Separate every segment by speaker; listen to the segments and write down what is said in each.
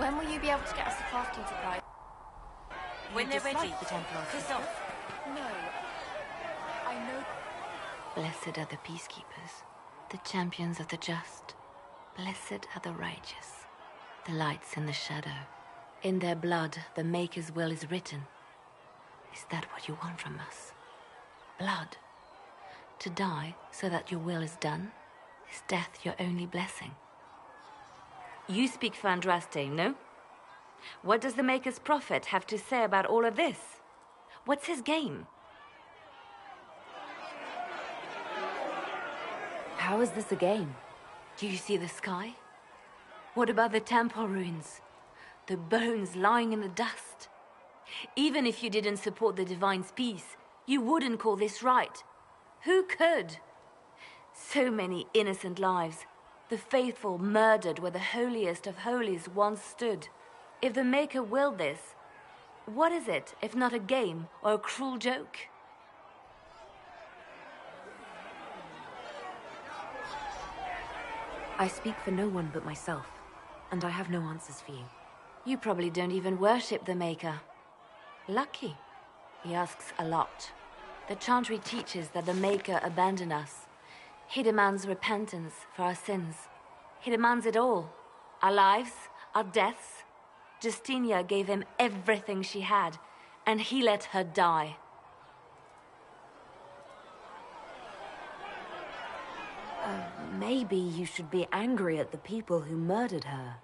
Speaker 1: When will you be able to get us the crafting supply?
Speaker 2: When they're ready.
Speaker 3: The Templars.
Speaker 2: Piss off.
Speaker 1: No. I know.
Speaker 3: Blessed are the peacekeepers, the champions of the just. Blessed are the righteous, the lights in the shadow. In their blood, the Maker's will is written. Is that what you want from us? Blood? To die so that your will is done? Is death your only blessing?
Speaker 2: You speak for Andraste, no? What does the Maker's prophet have to say about all of this? What's his game?
Speaker 3: How is this a game? Do you see the sky? What about the temple ruins? The bones lying in the dust? Even if you didn't support the Divine's peace, you wouldn't call this right. Who could? So many innocent lives. The faithful murdered where the holiest of holies once stood. If the Maker willed this, what is it if not a game or a cruel joke? I speak for no one but myself, and I have no answers for you. You probably don't even worship the Maker. Lucky. He asks a lot. The Chantry teaches that the Maker abandoned us. He demands repentance for our sins. He demands it all. Our lives, our deaths. Justinia gave him everything she had, and he let her die. Maybe you should be angry at the people who murdered her.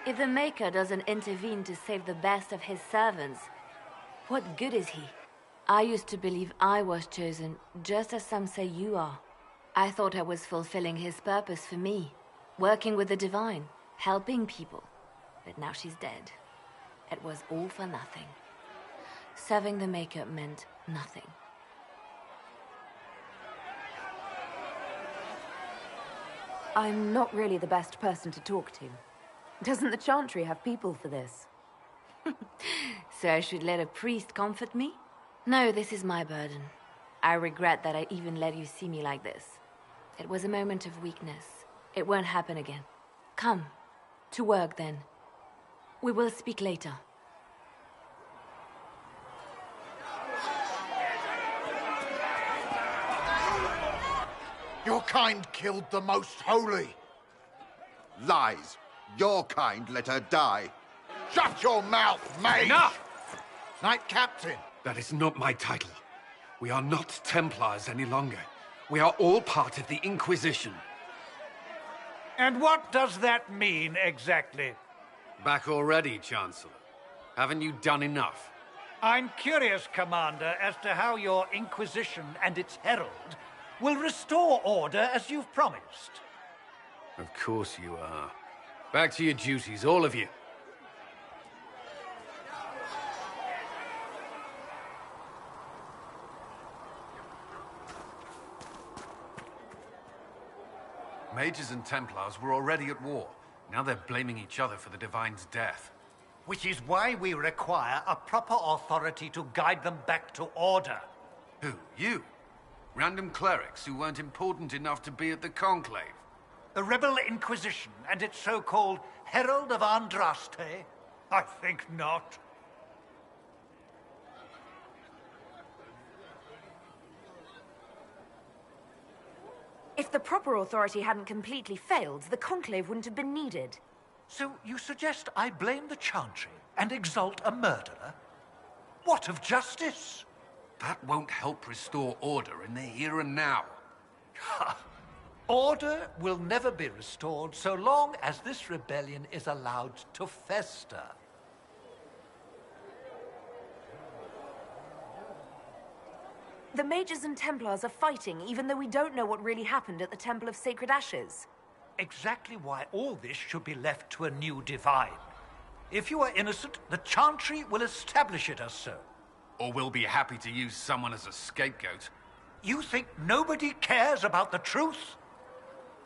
Speaker 3: If the Maker doesn't intervene to save the best of his servants, what good is he? I used to believe I was chosen, just as some say you are. I thought I was fulfilling his purpose for me, working with the Divine, helping people. But now she's dead. It was all for nothing. Serving the Maker meant nothing. I'm not really the best person to talk to. Doesn't the Chantry have people for this? So I should let a priest comfort me? No, this is my burden. I regret that I even let you see me like this. It was a moment of weakness. It won't happen again. Come, to work then. We will speak later.
Speaker 4: Your kind killed the most holy.
Speaker 5: Lies. Your kind let her die.
Speaker 4: Shut your mouth, Mage!
Speaker 6: Enough!
Speaker 4: Knight Captain.
Speaker 6: That is not my title. We are not Templars any longer. We are all part of the Inquisition.
Speaker 7: And what does that mean, exactly?
Speaker 6: Back already, Chancellor. Haven't you done enough?
Speaker 7: I'm curious, Commander, as to how your Inquisition and its herald will restore order as you've promised.
Speaker 6: Of course you are. Back to your duties, all of you. Mages and Templars were already at war. Now they're blaming each other for the Divine's death.
Speaker 7: Which is why we require a proper authority to guide them back to order.
Speaker 6: Who? You? Random clerics who weren't important enough to be at the Conclave?
Speaker 7: The Rebel Inquisition and its so-called Herald of Andraste? I think not.
Speaker 3: If the proper authority hadn't completely failed, the Conclave wouldn't have been needed.
Speaker 7: So you suggest I blame the Chantry and exalt a murderer? What of justice?
Speaker 6: That won't help restore order in the here and now.
Speaker 7: Order will never be restored so long as this rebellion is allowed to fester.
Speaker 3: The Mages and Templars are fighting, even though we don't know what really happened at the Temple of Sacred Ashes.
Speaker 7: Exactly why all this should be left to a new Divine. If you are innocent, the Chantry will establish it as so.
Speaker 6: Or we'll be happy to use someone as a scapegoat.
Speaker 7: You think nobody cares about the truth?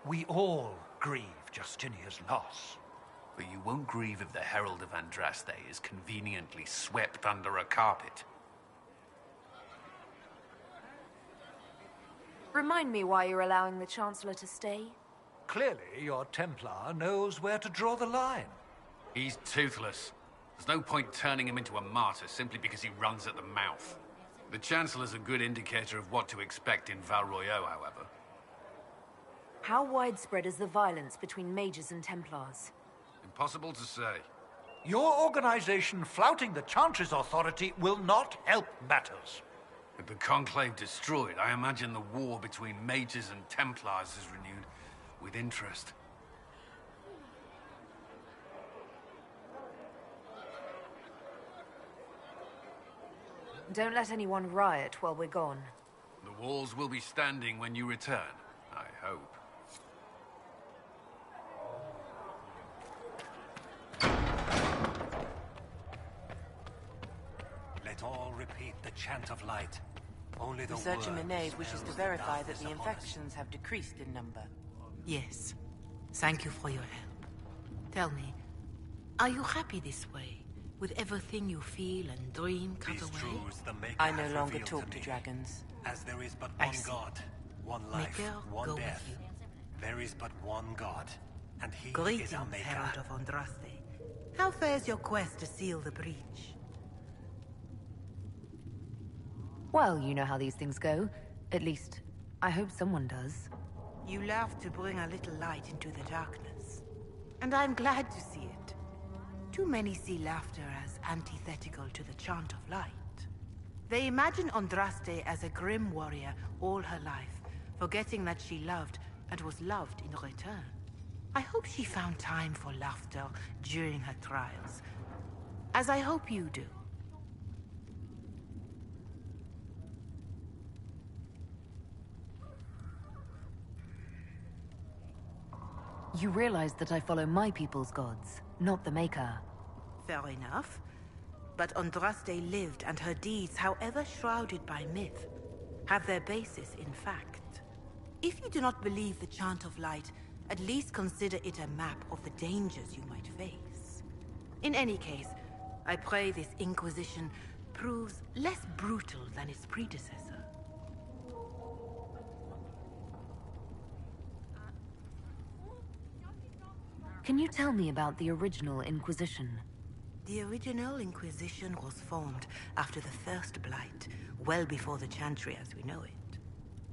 Speaker 7: We all grieve Justinia's loss.
Speaker 6: But you won't grieve if the Herald of Andraste is conveniently swept under a carpet.
Speaker 3: Remind me why you're allowing the Chancellor to stay.
Speaker 7: Clearly, your Templar knows where to draw the line.
Speaker 6: He's toothless. There's no point turning him into a martyr simply because he runs at the mouth. The Chancellor's a good indicator of what to expect in Val Royeaux, however.
Speaker 3: How widespread is the violence between mages and Templars?
Speaker 6: Impossible to say.
Speaker 7: Your organization flouting the Chantry's authority will not help matters.
Speaker 6: With the Conclave destroyed, I imagine the war between mages and Templars is renewed with interest.
Speaker 3: Don't let anyone riot while we're gone.
Speaker 6: The walls will be standing when you return, I hope.
Speaker 8: Let all repeat the chant of light. Only the
Speaker 9: Researcher
Speaker 8: word
Speaker 9: Mage wishes to
Speaker 8: spells the
Speaker 9: verify that
Speaker 8: darkness
Speaker 9: the
Speaker 8: upon us.
Speaker 9: infections have decreased in number. Yes. Thank you for your help. Tell me, are you happy this way? With everything you feel and dream cut
Speaker 8: These
Speaker 9: away?
Speaker 8: truths the Maker
Speaker 9: I no
Speaker 8: has
Speaker 9: longer
Speaker 8: revealed
Speaker 9: talk to
Speaker 8: me.
Speaker 9: dragons.
Speaker 8: As there is but
Speaker 9: I
Speaker 8: one
Speaker 9: see.
Speaker 8: God, one life,
Speaker 9: Maker,
Speaker 8: one
Speaker 9: go with
Speaker 8: death.
Speaker 9: you.
Speaker 8: There is but one God, and he
Speaker 9: Greetings,
Speaker 8: is our Maker.
Speaker 9: Herald of Andraste. How fares your quest to seal the breach?
Speaker 3: Well, you know how these things go. At least, I hope someone does.
Speaker 9: You love to bring a little light into the darkness. And I'm glad to see it. Too many see laughter as antithetical to the chant of light. They imagine Andraste as a grim warrior all her life, forgetting that she loved and was loved in return. I hope she found time for laughter during her trials, as I hope you do.
Speaker 3: You realize that I follow my people's gods, not the Maker.
Speaker 9: Fair enough. But Andraste lived, and her deeds, however shrouded by myth, have their basis in fact. If you do not believe the Chant of Light, at least consider it a map of the dangers you might face. In any case, I pray this Inquisition proves less brutal than its predecessor.
Speaker 3: Can you tell me about the original Inquisition?
Speaker 9: The original Inquisition was formed after the First Blight, well before the Chantry as we know it.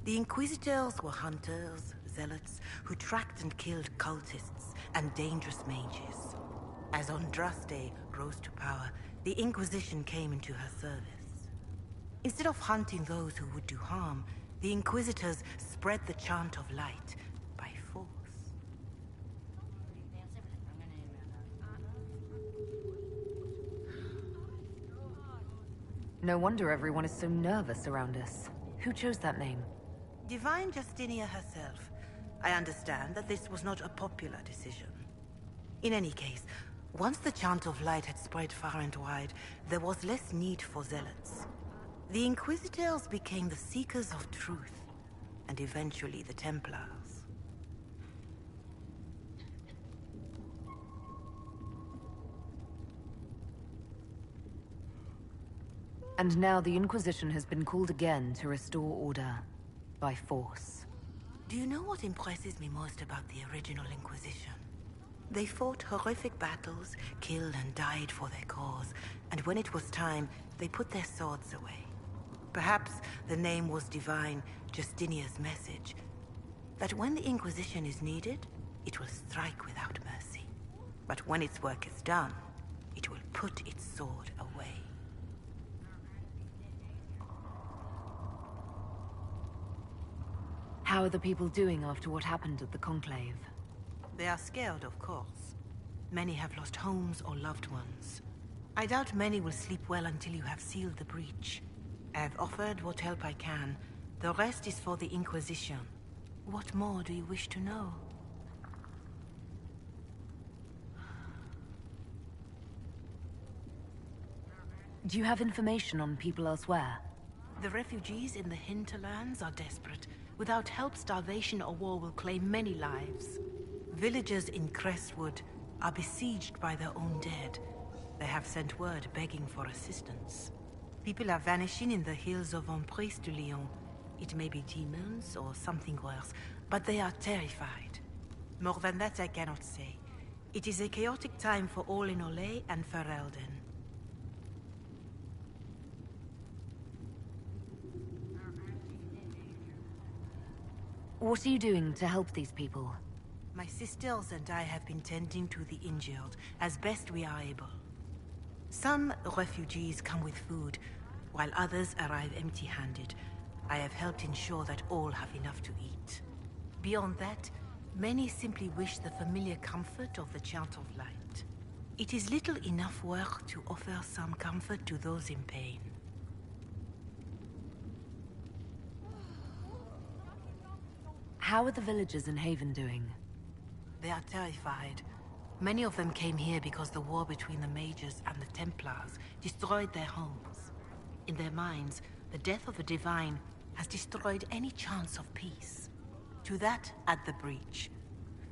Speaker 9: The Inquisitors were hunters, zealots, who tracked and killed cultists and dangerous mages. As Andraste rose to power, the Inquisition came into her service. Instead of hunting those who would do harm, the Inquisitors spread the Chant of Light by force.
Speaker 3: No wonder everyone is so nervous around us. Who chose that name?
Speaker 9: Divine Justinia herself. I understand that this was not a popular decision. In any case, once the Chant of Light had spread far and wide, there was less need for zealots. The Inquisitors became the seekers of truth, and eventually the Templars.
Speaker 3: And now the Inquisition has been called again to restore order. By force.
Speaker 9: Do you know what impresses me most about the original Inquisition? They fought horrific battles, killed and died for their cause, and when it was time, they put their swords away. Perhaps the name was Divine Justinia's message, that when the Inquisition is needed, it will strike without mercy. But when its work is done, it will put its sword away.
Speaker 3: How are the people doing after what happened at the Conclave?
Speaker 9: They are scared, of course. Many have lost homes or loved ones. I doubt many will sleep well until you have sealed the breach. I have offered what help I can. The rest is for the Inquisition. What more do you wish to know?
Speaker 3: Do you have information on people elsewhere?
Speaker 9: The refugees in the hinterlands are desperate. Without help, starvation or war will claim many lives. Villagers in Crestwood are besieged by their own dead. They have sent word begging for assistance. People are vanishing in the hills of Emprise de Lyon. It may be demons or something worse, but they are terrified. More than that I cannot say. It is a chaotic time for all in Olay and Ferelden.
Speaker 3: What are you doing to help these people?
Speaker 9: My sisters and I have been tending to the injured as best we are able. Some refugees come with food, while others arrive empty-handed. I have helped ensure that all have enough to eat. Beyond that, many simply wish the familiar comfort of the Chant of Light. It is little enough work to offer some comfort to those in pain.
Speaker 3: How are the villagers in Haven doing?
Speaker 9: They are terrified. Many of them came here because the war between the Mages and the Templars destroyed their homes. In their minds, the death of the Divine has destroyed any chance of peace. To that, add the breach.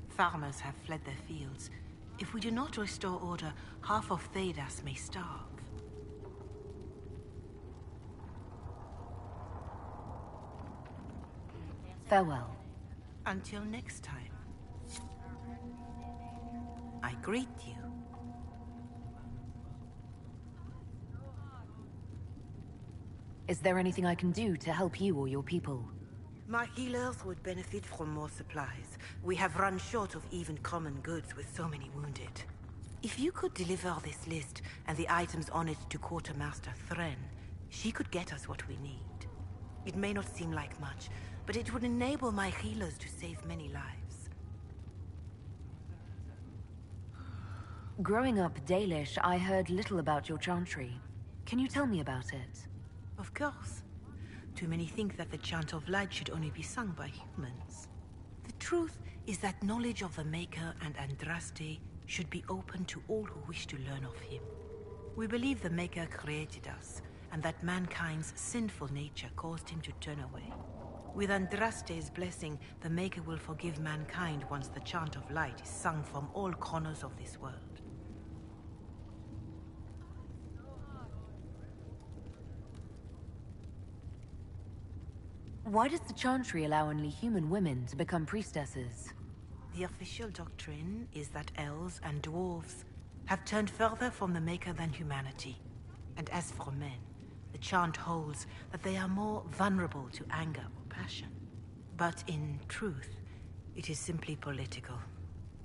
Speaker 9: Farmers have fled their fields. If we do not restore order, half of Thedas may starve.
Speaker 3: Farewell.
Speaker 9: Until next time. I greet you.
Speaker 3: Is there anything I can do to help you or your people?
Speaker 9: My healers would benefit from more supplies. We have run short of even common goods with so many wounded. If you could deliver this list and the items on it to Quartermaster Thren, she could get us what we need. It may not seem like much, but it would enable my healers to save many lives.
Speaker 3: Growing up Dalish, I heard little about your chantry. Can you tell me about it?
Speaker 9: Of course. Too many think that the Chant of Light should only be sung by humans. The truth is that knowledge of the Maker and Andraste should be open to all who wish to learn of him. We believe the Maker created us, and that mankind's sinful nature caused him to turn away. With Andraste's blessing, the Maker will forgive mankind once the Chant of Light is sung from all corners of this world.
Speaker 3: Why does the chantry allow only human women to become priestesses?
Speaker 9: The official doctrine is that elves and dwarves have turned further from the Maker than humanity. And as for men, the chant holds that they are more vulnerable to anger or passion. But in truth, it is simply political.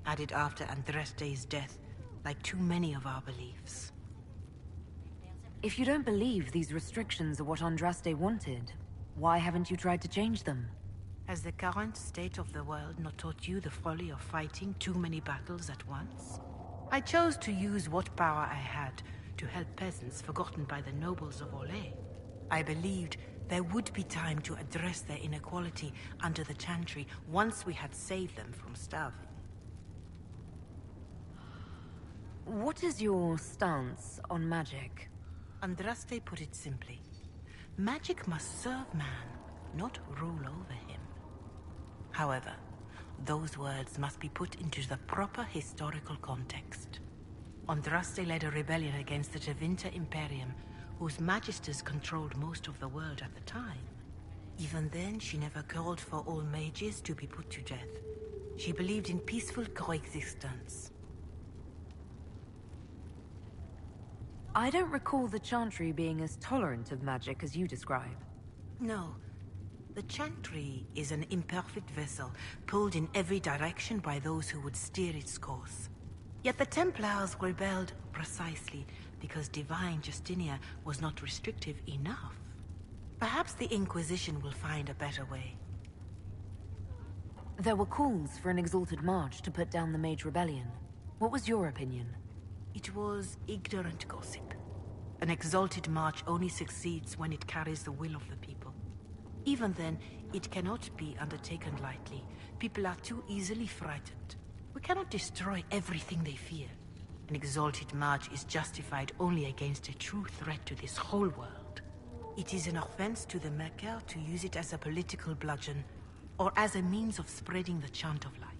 Speaker 9: Added after Andraste's death, like too many of our beliefs.
Speaker 3: If you don't believe these restrictions are what Andraste wanted, why haven't you tried to change them?
Speaker 9: Has the current state of the world not taught you the folly of fighting too many battles at once? I chose to use what power I had to help peasants forgotten by the nobles of Olay. I believed there would be time to address their inequality under the chantry once we had saved them from starving.
Speaker 3: What is your stance on magic?
Speaker 9: Andraste put it simply. Magic must serve man, not rule over him. However, those words must be put into the proper historical context. Andraste led a rebellion against the Tevinter Imperium, whose magisters controlled most of the world at the time. Even then, she never called for all mages to be put to death. She believed in peaceful coexistence.
Speaker 3: I don't recall the chantry being as tolerant of magic as you describe.
Speaker 9: No. The chantry is an imperfect vessel, pulled in every direction by those who would steer its course. Yet the Templars rebelled precisely because Divine Justinia was not restrictive enough. Perhaps the Inquisition will find a better way.
Speaker 3: There were calls for an exalted march to put down the Mage rebellion. What was your opinion?
Speaker 9: It was ignorant gossip. An exalted march only succeeds when it carries the will of the people. Even then, it cannot be undertaken lightly. People are too easily frightened. We cannot destroy everything they fear. An exalted march is justified only against a true threat to this whole world. It is an offense to the Maker to use it as a political bludgeon, or as a means of spreading the chant of light.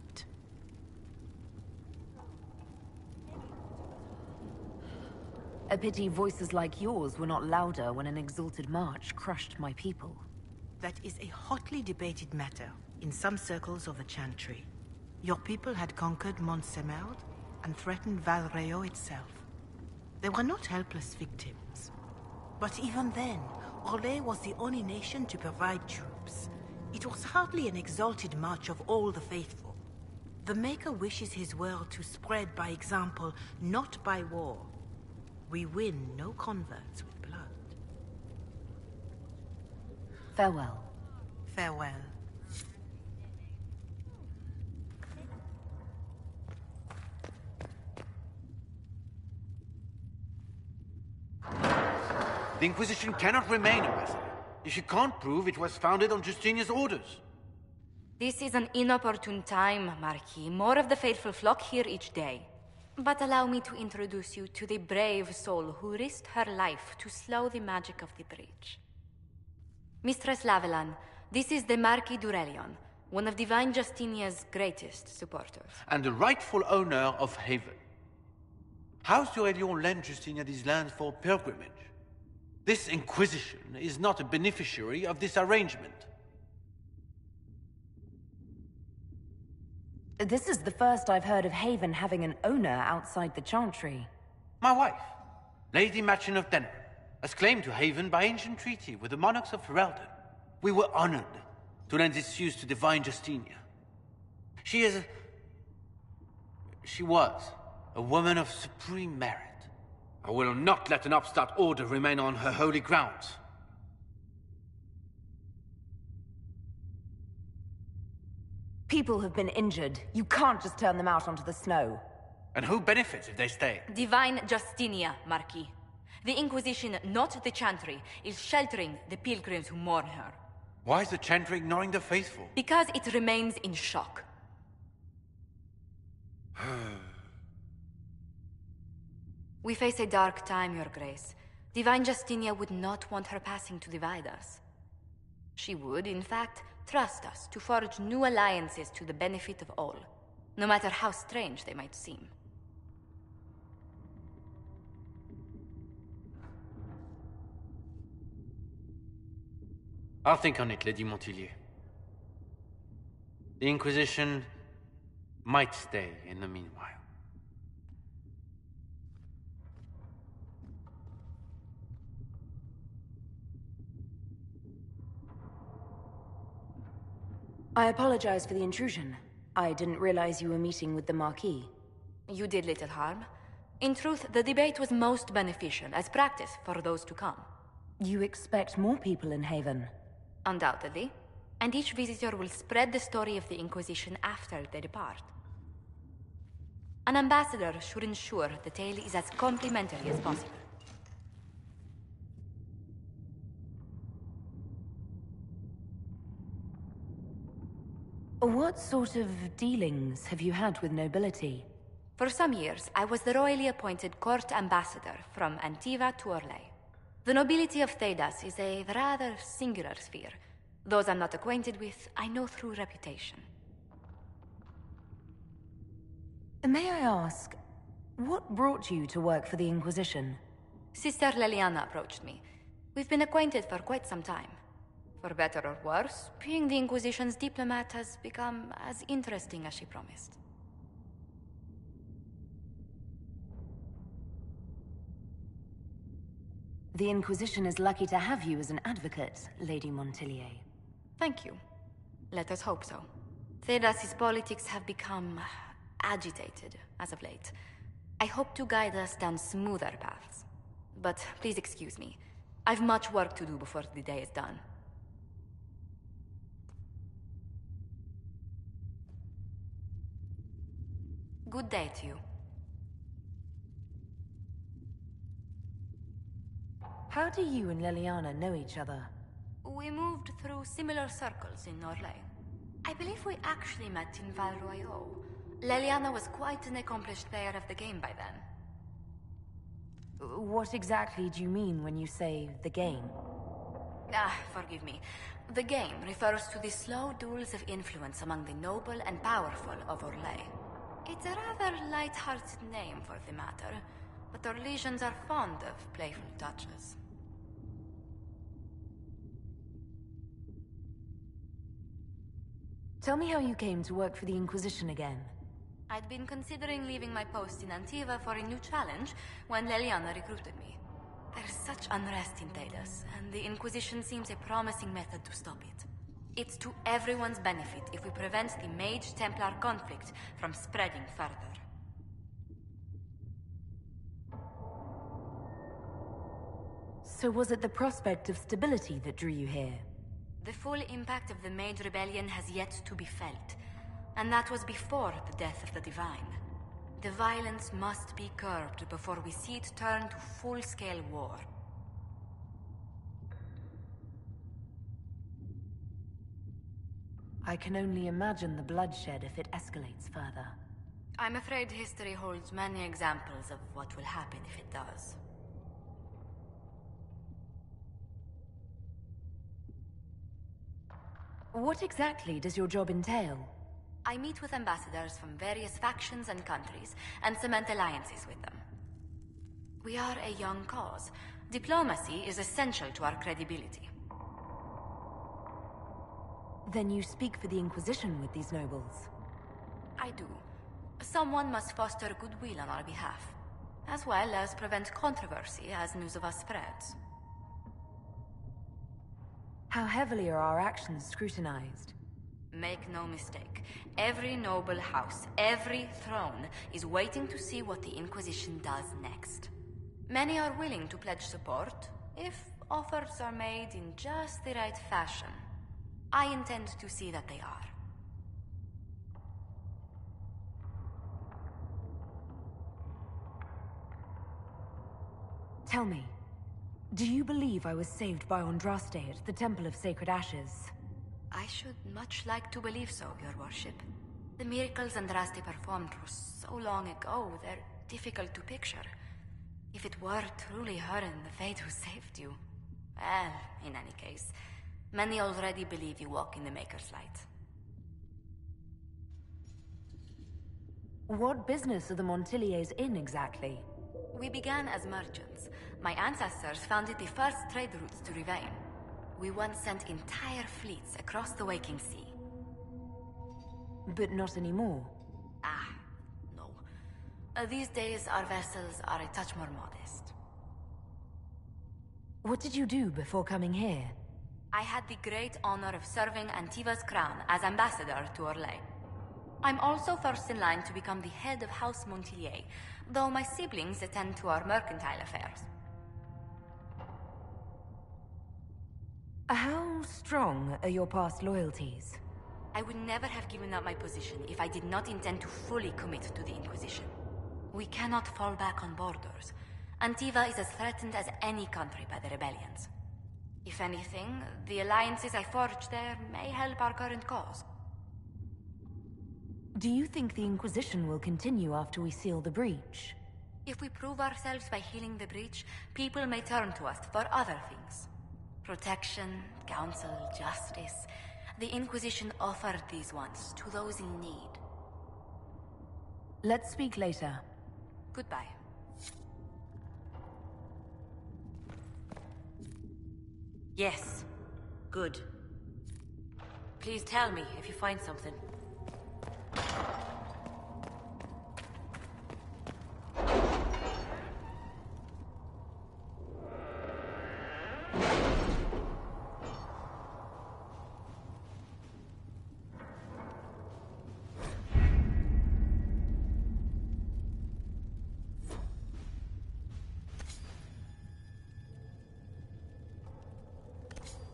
Speaker 3: A pity voices like yours were not louder when an exalted march crushed my people.
Speaker 9: That is a hotly debated matter in some circles of the Chantry. Your people had conquered Mont-Semard, and threatened Valreo itself. They were not helpless victims. But even then, Orlais was the only nation to provide troops. It was hardly an exalted march of all the faithful. The Maker wishes his world to spread by example, not by war. We win no converts with blood.
Speaker 3: Farewell.
Speaker 9: Farewell.
Speaker 10: The Inquisition cannot remain, Ambassador, if you can't prove it was founded on Justinia's orders.
Speaker 11: This is an inopportune time, Marquis. More of the faithful flock here each day. But allow me to introduce you to the brave soul who risked her life to slow the magic of the breach. Mistress Lavelan, this is the Marquis d'Aurelion, one of Divine Justinia's greatest supporters.
Speaker 10: And the rightful owner of Haven. House d'Aurelion lent Justinia these lands for pilgrimage. This Inquisition is not a beneficiary of this arrangement.
Speaker 3: This is the first I've heard of Haven having an owner outside the Chantry.
Speaker 10: My wife, Lady Machin of Denham, has claimed to Haven by ancient treaty with the monarchs of Ferelden. We were honored to lend this use to Divine Justinia. She was a woman of supreme merit. I will not let an upstart order remain on her holy grounds.
Speaker 3: People have been injured. You can't just turn them out onto the snow.
Speaker 10: And who benefits if they stay?
Speaker 11: Divine Justinia, Marquis. The Inquisition, not the Chantry, is sheltering the pilgrims who mourn her.
Speaker 10: Why is the Chantry ignoring the faithful?
Speaker 11: Because it remains in shock. We face a dark time, Your Grace. Divine Justinia would not want her passing to divide us. She would, in fact, trust us to forge new alliances to the benefit of all, no matter how strange they might seem.
Speaker 10: I'll think on it, Lady Montilyet. The Inquisition might stay in the meanwhile.
Speaker 3: I apologize for the intrusion. I didn't realize you were meeting with the Marquis.
Speaker 11: You did little harm. In truth, the debate was most beneficial as practice for those to come.
Speaker 3: You expect more people in Haven?
Speaker 11: Undoubtedly. And each visitor will spread the story of the Inquisition after they depart. An ambassador should ensure the tale is as complimentary as possible.
Speaker 3: What sort of dealings have you had with nobility?
Speaker 11: For some years, I was the royally appointed court ambassador from Antiva to Orlais. The nobility of Thedas is a rather singular sphere. Those I'm not acquainted with, I know through reputation.
Speaker 3: May I ask, what brought you to work for the Inquisition?
Speaker 11: Sister Leliana approached me. We've been acquainted for quite some time. For better or worse, being the Inquisition's diplomat has become as interesting as she promised.
Speaker 3: The Inquisition is lucky to have you as an advocate, Lady Montilyet.
Speaker 11: Thank you. Let us hope so. Thedas's politics have become agitated as of late. I hope to guide us down smoother paths. But please excuse me. I've much work to do before the day is done. Good day to you.
Speaker 3: How do you and Leliana know each other?
Speaker 11: We moved through similar circles in Orlais. I believe we actually met in Val Royeaux. Leliana was quite an accomplished player of the game by then.
Speaker 3: What exactly do you mean when you say the game?
Speaker 11: Forgive me. The game refers to the slow duels of influence among the noble and powerful of Orlais. It's a rather light-hearted name for the matter, but Orlesians are fond of playful touches.
Speaker 3: Tell me how you came to work for the Inquisition again.
Speaker 11: I I'd been considering leaving my post in Antiva for a new challenge when Leliana recruited me. There's such unrest in Dalish, and the Inquisition seems a promising method to stop it. It's to everyone's benefit if we prevent the Mage-Templar conflict from spreading further.
Speaker 3: So was it the prospect of stability that drew you here?
Speaker 11: The full impact of the Mage Rebellion has yet to be felt, and that was before the death of the Divine. The violence must be curbed before we see it turn to full-scale war.
Speaker 3: I can only imagine the bloodshed if it escalates further.
Speaker 11: I'm afraid history holds many examples of what will happen if it does.
Speaker 3: What exactly does your job entail?
Speaker 11: I meet with ambassadors from various factions and countries, and cement alliances with them. We are a young cause. Diplomacy is essential to our credibility.
Speaker 3: Then you speak for the Inquisition with these nobles?
Speaker 11: I do. Someone must foster goodwill on our behalf, as well as prevent controversy as news of us spreads.
Speaker 3: How heavily are our actions scrutinized?
Speaker 11: Make no mistake, every noble house, every throne, is waiting to see what the Inquisition does next. Many are willing to pledge support, if offers are made in just the right fashion. I intend to see that they are.
Speaker 3: Tell me, do you believe I was saved by Andraste at the Temple of Sacred Ashes?
Speaker 11: I should much like to believe so, Your Worship. The miracles Andraste performed were so long ago, they're difficult to picture. If it were truly her and the Fate who saved you... Well, in any case, many already believe you walk in the Maker's light.
Speaker 3: What business are the Montiliers in exactly?
Speaker 11: We began as merchants. My ancestors founded the first trade routes to Rivain. We once sent entire fleets across the Waking Sea.
Speaker 3: But not anymore.
Speaker 11: No. These days, our vessels are a touch more modest.
Speaker 3: What did you do before coming here?
Speaker 11: I had the great honor of serving Antiva's crown as ambassador to Orlais. I'm also first in line to become the head of House Montilier, though my siblings attend to our mercantile affairs.
Speaker 3: How strong are your past loyalties?
Speaker 11: I would never have given up my position if I did not intend to fully commit to the Inquisition. We cannot fall back on borders. Antiva is as threatened as any country by the rebellions. If anything, the alliances I forged there may help our current cause.
Speaker 3: Do you think the Inquisition will continue after we seal the breach?
Speaker 11: If we prove ourselves by healing the breach, people may turn to us for other things. Protection, counsel, justice. The Inquisition offered these once to those in need.
Speaker 3: Let's speak later.
Speaker 11: Goodbye.
Speaker 12: Yes. Good. Please tell me if you find something.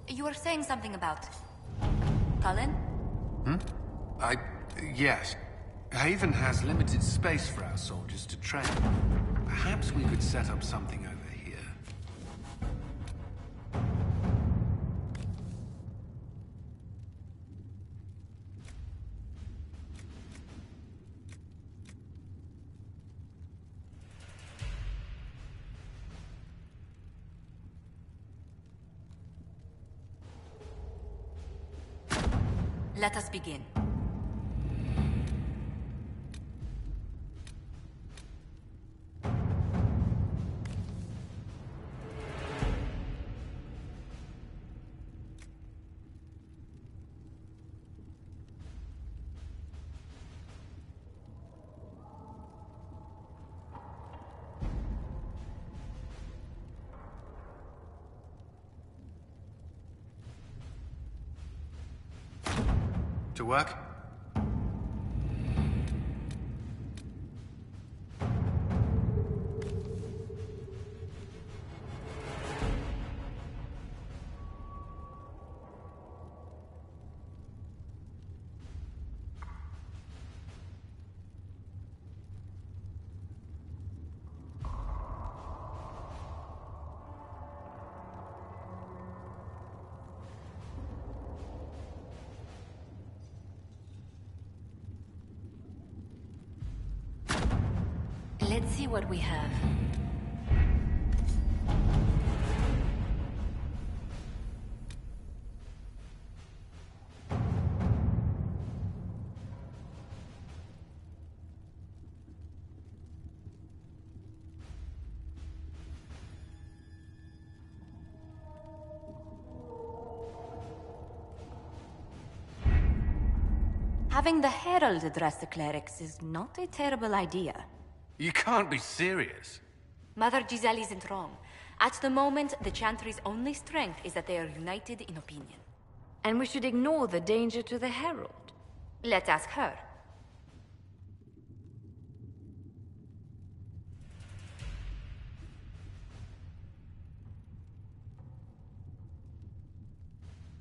Speaker 11: You were saying something about... Cullen?
Speaker 6: Yes. Haven has limited space for our soldiers to train. Perhaps we could set up something over here.
Speaker 11: Let us begin.
Speaker 6: To work?
Speaker 2: Let's see what we have.
Speaker 11: Having the Herald address the clerics is not a terrible idea.
Speaker 6: You can't be serious.
Speaker 11: Mother Giselle isn't wrong. At the moment, the Chantry's only strength is that they are united in opinion.
Speaker 2: And we should ignore the danger to the Herald.
Speaker 11: Let's ask her.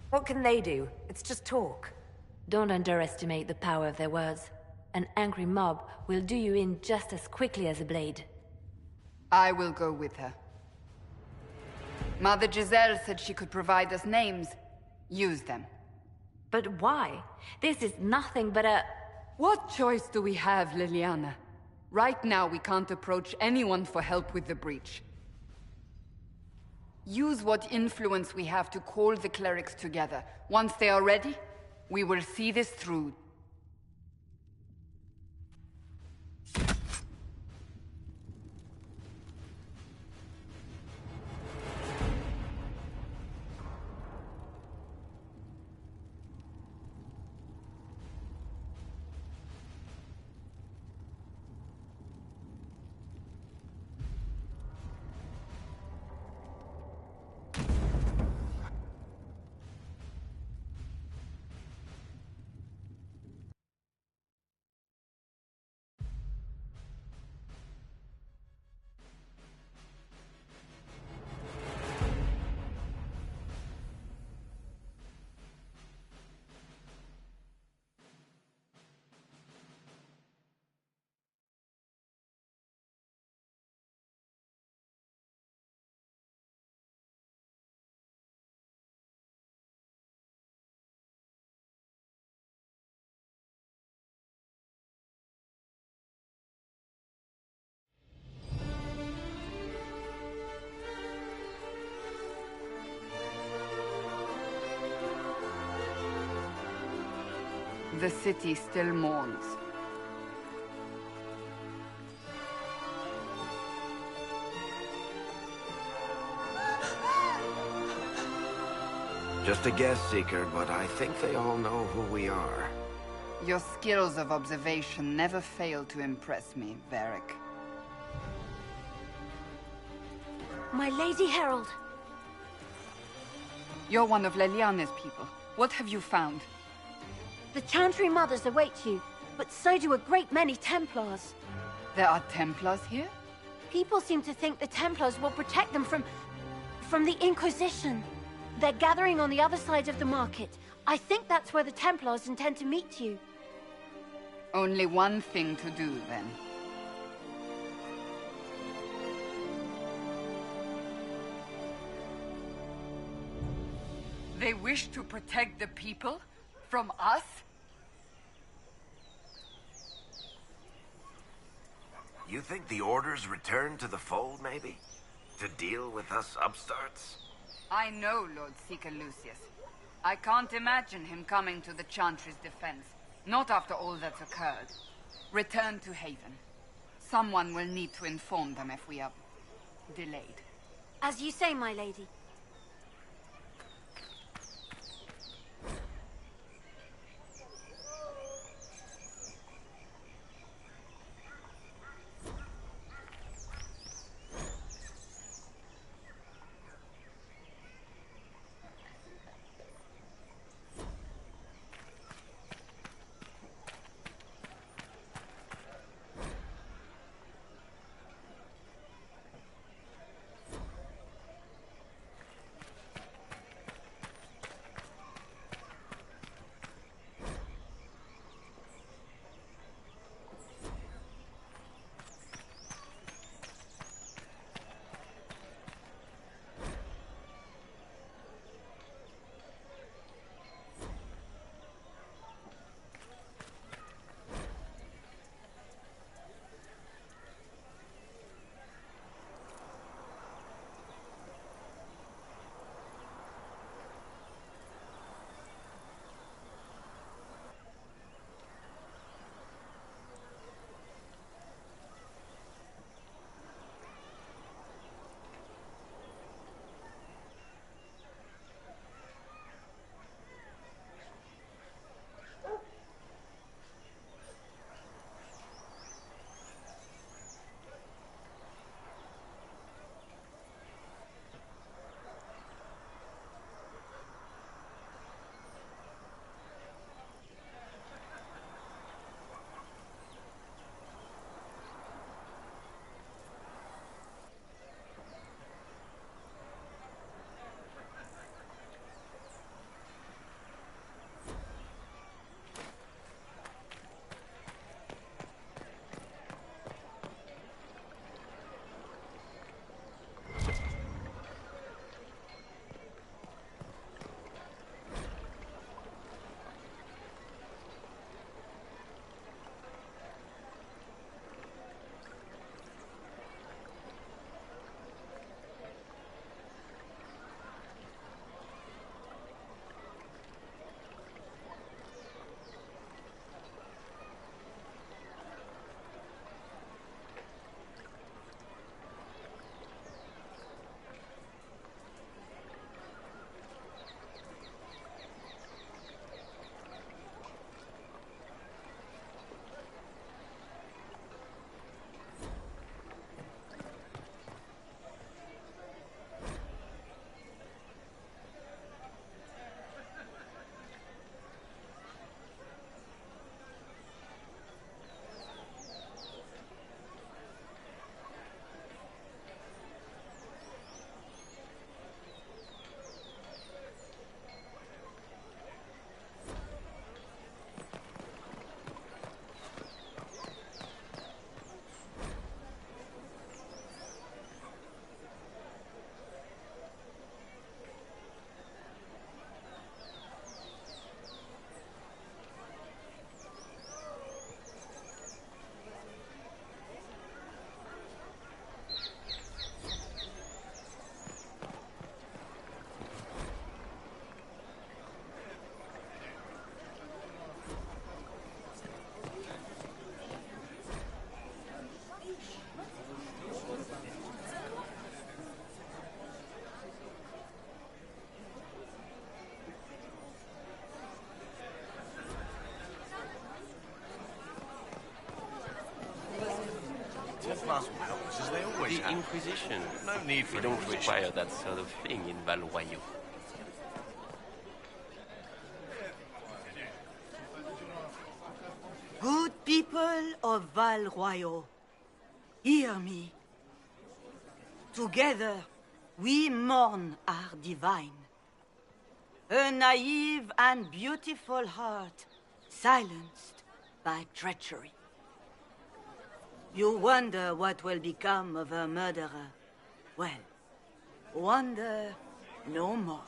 Speaker 3: What can they do? It's just talk.
Speaker 2: Don't underestimate the power of their words. An angry mob will do you in just as quickly as a blade.
Speaker 13: I will go with her. Mother Giselle said she could provide us names. Use them.
Speaker 2: But why? This is nothing but a...
Speaker 13: What choice do we have, Liliana? Right now, we can't approach anyone for help with the breach. Use what influence we have to call the clerics together. Once they are ready, we will see this through. The city still mourns.
Speaker 14: Just a guess, Seeker, but I think they all know who we are.
Speaker 13: Your skills of observation never fail to impress me, Varric.
Speaker 3: My Lady Herald.
Speaker 13: You're one of Leliane's people. What have you found?
Speaker 3: The Chantry Mothers await you, but so do a great many Templars.
Speaker 13: There are Templars here?
Speaker 3: People seem to think the Templars will protect them from the Inquisition. They're gathering on the other side of the market. I think that's where the Templars intend to meet you.
Speaker 13: Only one thing to do, then. They wish to protect the people? From us?
Speaker 14: You think the Order's returned to the fold, maybe? To deal with us upstarts?
Speaker 13: I know Lord Seeker Lucius. I can't imagine him coming to the Chantry's defense. Not after all that's occurred. Return to Haven. Someone will need to inform them if we are delayed.
Speaker 3: As you say, my lady.
Speaker 14: Templars will help us, as they always
Speaker 15: The
Speaker 14: have.
Speaker 15: Inquisition.
Speaker 14: No need for
Speaker 15: We don't
Speaker 14: Inquisition.
Speaker 15: require that sort of thing in Valroyaux.
Speaker 9: Good people of Valroyaux, hear me. Together, we mourn our divine. A naive and beautiful heart, silenced by treachery. You wonder what will become of a murderer. Well, wonder no more.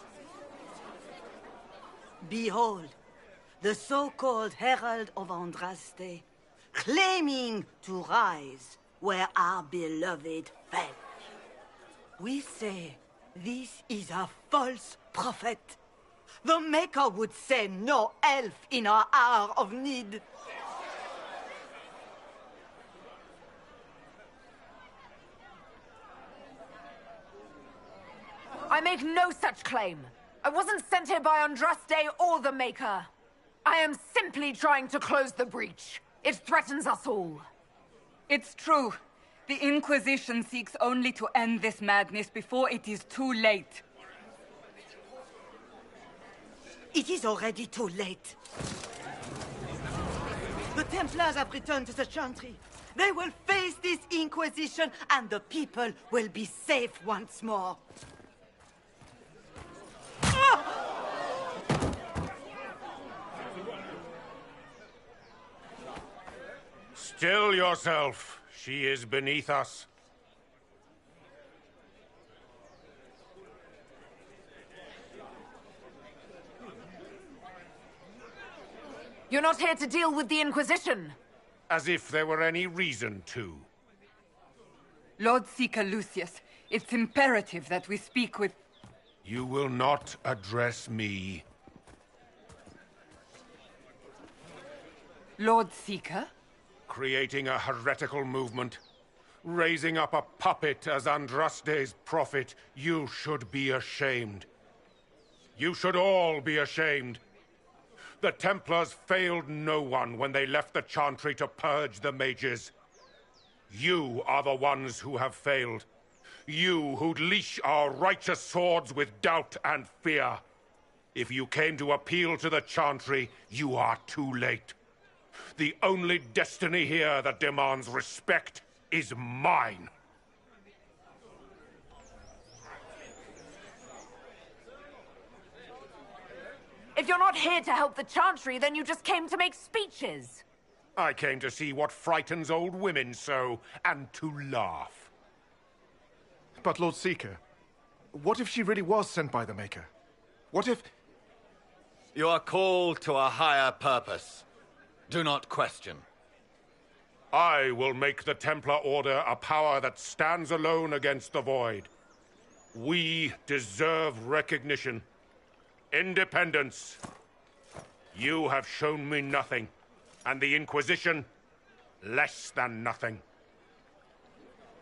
Speaker 9: Behold, the so-called Herald of Andraste, claiming to rise where our beloved fell. We say this is a false prophet. The Maker would send no elf in our hour of need.
Speaker 3: I make no such claim. I wasn't sent here by Andraste or the Maker. I am simply trying to close the breach. It threatens us all.
Speaker 13: It's true. The Inquisition seeks only to end this madness before it is too late.
Speaker 9: It is already too late. The Templars have returned to the Chantry. They will face this Inquisition, and the people will be safe once more.
Speaker 16: Still yourself. She is beneath us.
Speaker 3: You're not here to deal with the Inquisition.
Speaker 16: As if there were any reason to.
Speaker 13: Lord Seeker Lucius, it's imperative that we speak with...
Speaker 16: You will not address me.
Speaker 13: Lord Seeker?
Speaker 16: Creating a heretical movement. Raising up a puppet as Andraste's prophet. You should be ashamed. You should all be ashamed. The Templars failed no one when they left the Chantry to purge the mages. You are the ones who have failed. You who'd leash our righteous swords with doubt and fear. If you came to appeal to the Chantry, you are too late. The only destiny here that demands respect is mine.
Speaker 3: If you're not here to help the Chantry, then you just came to make speeches.
Speaker 16: I came to see what frightens old women so, and to laugh.
Speaker 17: But Lord Seeker, what if she really was sent by the Maker? What if...
Speaker 18: You are called to a higher purpose. Do not question.
Speaker 16: I will make the Templar Order a power that stands alone against the Void. We deserve recognition. Independence. You have shown me nothing, and the Inquisition, less than nothing.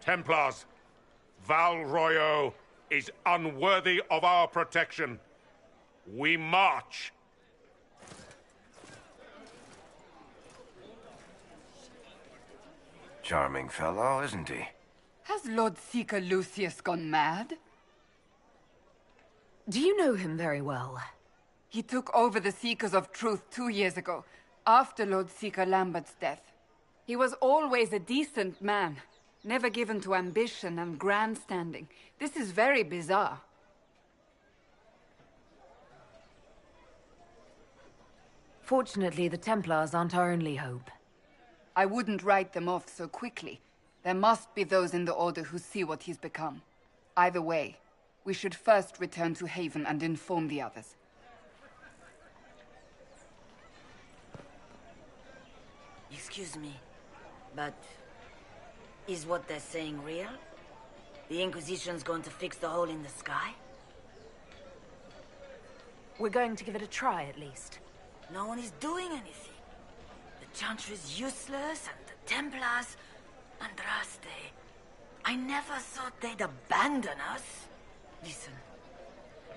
Speaker 16: Templars, Valroyaux is unworthy of our protection. We march.
Speaker 14: Charming fellow, isn't he?
Speaker 13: Has Lord Seeker Lucius gone mad?
Speaker 3: Do you know him very well?
Speaker 13: He took over the Seekers of Truth 2 years ago, after Lord Seeker Lambert's death. He was always a decent man, never given to ambition and grandstanding. This is very bizarre.
Speaker 3: Fortunately, the Templars aren't our only hope.
Speaker 13: I wouldn't write them off so quickly. There must be those in the Order who see what he's become. Either way, we should first return to Haven and inform the others.
Speaker 9: Excuse me, but is what they're saying real? The Inquisition's going to fix the hole in the sky?
Speaker 3: We're going to give it a try, at least.
Speaker 9: No one is doing anything. The Chantry's useless, and the Templars... Andraste... I never thought they'd abandon us. Listen,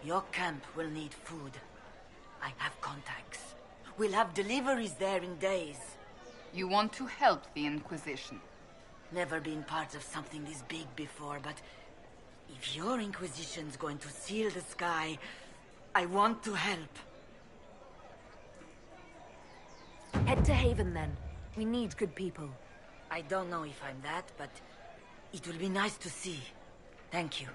Speaker 9: your camp will need food. I have contacts. We'll have deliveries there in days.
Speaker 13: You want to help the Inquisition?
Speaker 9: Never been part of something this big before, but if your Inquisition's going to seal the sky, I want to help.
Speaker 3: Head to Haven, then. We need good people.
Speaker 9: I don't know if I'm that, but it will be nice to see. Thank you.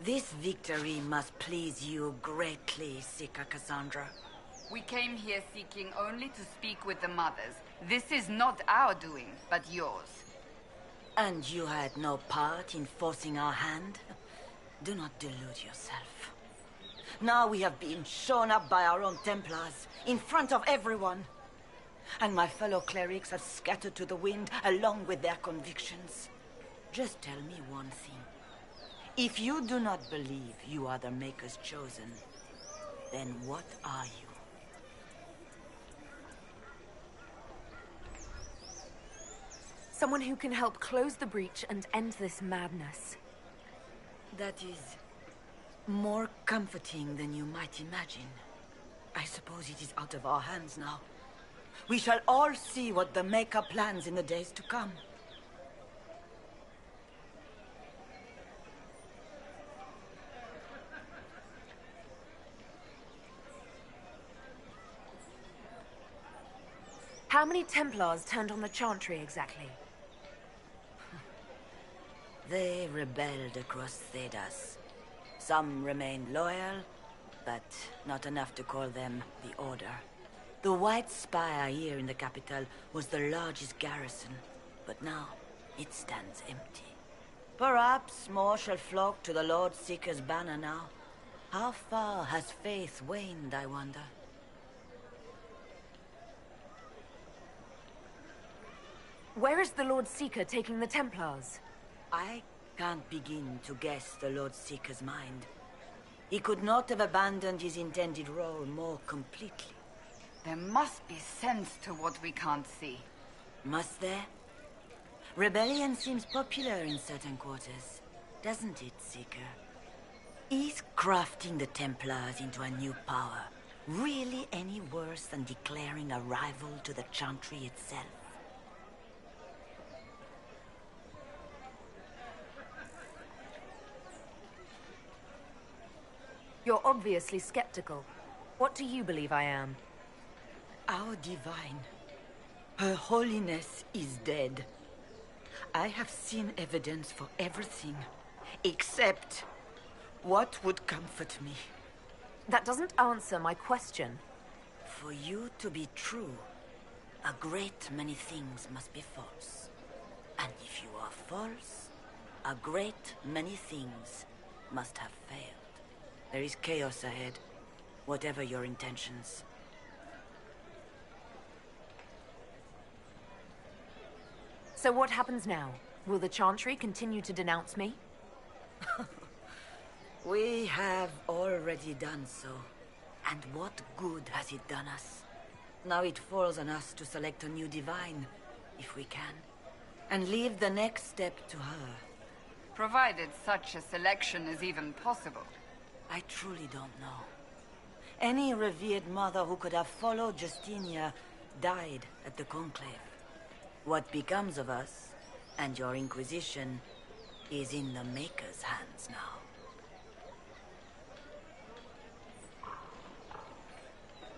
Speaker 9: This victory must please you greatly, Sika Cassandra.
Speaker 13: We came here seeking only to speak with the mothers. This is not our doing, but yours.
Speaker 9: And you had no part in forcing our hand? Do not delude yourself. Now we have been shown up by our own Templars, in front of everyone. And my fellow clerics have scattered to the wind along with their convictions. Just tell me one thing. If you do not believe you are the Maker's chosen, then what are you?
Speaker 3: Someone who can help close the breach and end this madness.
Speaker 9: That is more comforting than you might imagine. I suppose it is out of our hands now. We shall all see what the Maker plans in the days to come.
Speaker 3: How many Templars turned on the Chantry exactly?
Speaker 9: They rebelled across Thedas. Some remained loyal, but not enough to call them the Order. The White Spire here in the capital was the largest garrison, but now it stands empty. Perhaps more shall flock to the Lord Seeker's banner now. How far has faith waned, I wonder?
Speaker 3: Where is the Lord Seeker taking the Templars?
Speaker 9: I can't begin to guess the Lord Seeker's mind. He could not have abandoned his intended role more completely.
Speaker 13: There must be sense to what we can't see.
Speaker 9: Must there? Rebellion seems popular in certain quarters, doesn't it, Seeker? Is crafting the Templars into a new power really any worse than declaring a rival to the Chantry itself?
Speaker 3: You're obviously skeptical. What do you believe I am?
Speaker 9: Our divine. Her holiness is dead. I have seen evidence for everything, except what would comfort me.
Speaker 3: That doesn't answer my question.
Speaker 9: For you to be true, a great many things must be false. And if you are false, a great many things must have failed. There is chaos ahead, whatever your intentions.
Speaker 3: So what happens now? Will the Chantry continue to denounce me?
Speaker 9: We have already done so. And what good has it done us? Now it falls on us to select a new divine, if we can, and leave the next step to her.
Speaker 13: Provided such a selection is even possible.
Speaker 9: I truly don't know. Any revered mother who could have followed Justinia died at the Conclave. What becomes of us, and your Inquisition, is in the Maker's hands now.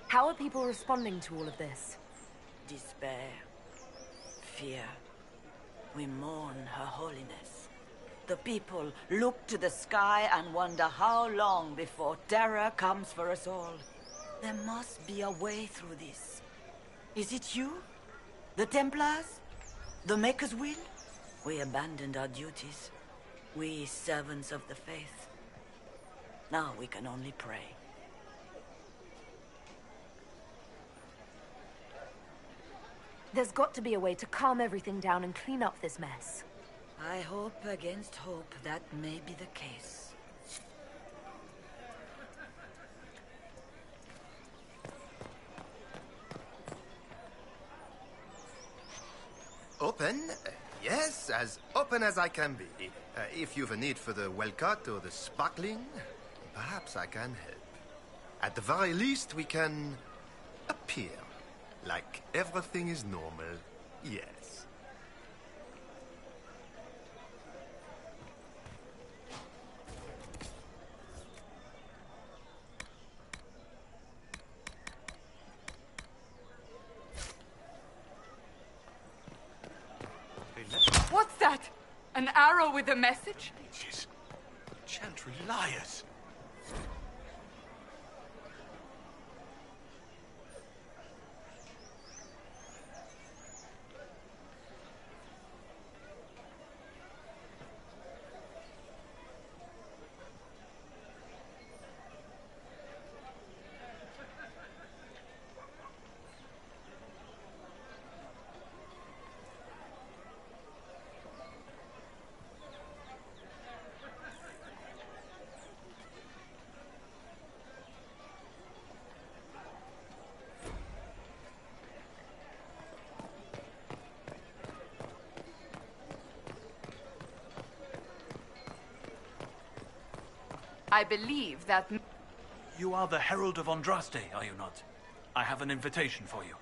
Speaker 3: How are people responding to all of this?
Speaker 9: Despair. Fear. We mourn her holiness. The people look to the sky and wonder how long before terror comes for us all. There must be a way through this. Is it you? The Templars? The Maker's will? We abandoned our duties. We servants of the faith. Now we can only pray.
Speaker 3: There's got to be a way to calm everything down and clean up this mess.
Speaker 9: I hope against hope that may be the case.
Speaker 19: Open? Yes, as open as I can be. If you've a need for the well-cut or the sparkling, perhaps I can help. At the very least, we can appear like everything is normal. Yes.
Speaker 13: What's that? An arrow with a message?
Speaker 18: Mages. Chantry liars.
Speaker 13: I believe that...
Speaker 8: You are the Herald of Andraste, are you not? I have an invitation for you.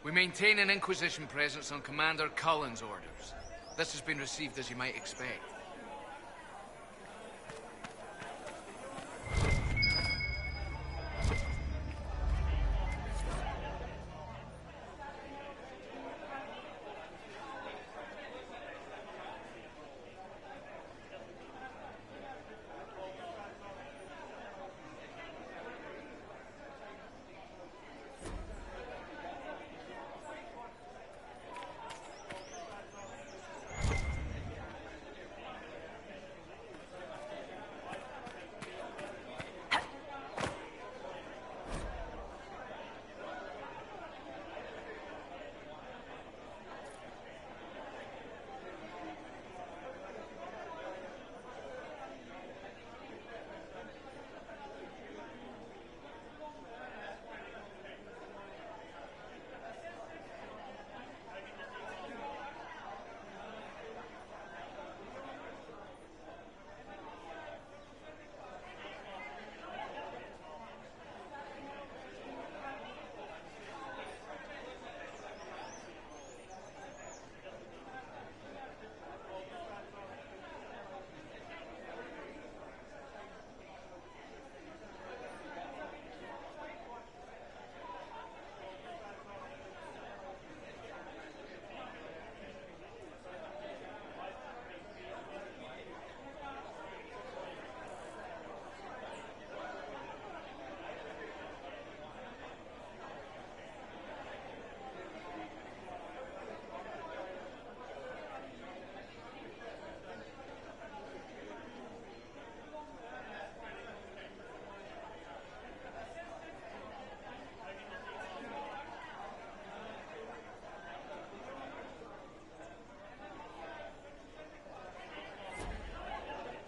Speaker 20: We maintain an Inquisition presence on Commander Cullen's orders. This has been received as you might expect.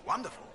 Speaker 19: Wonderful.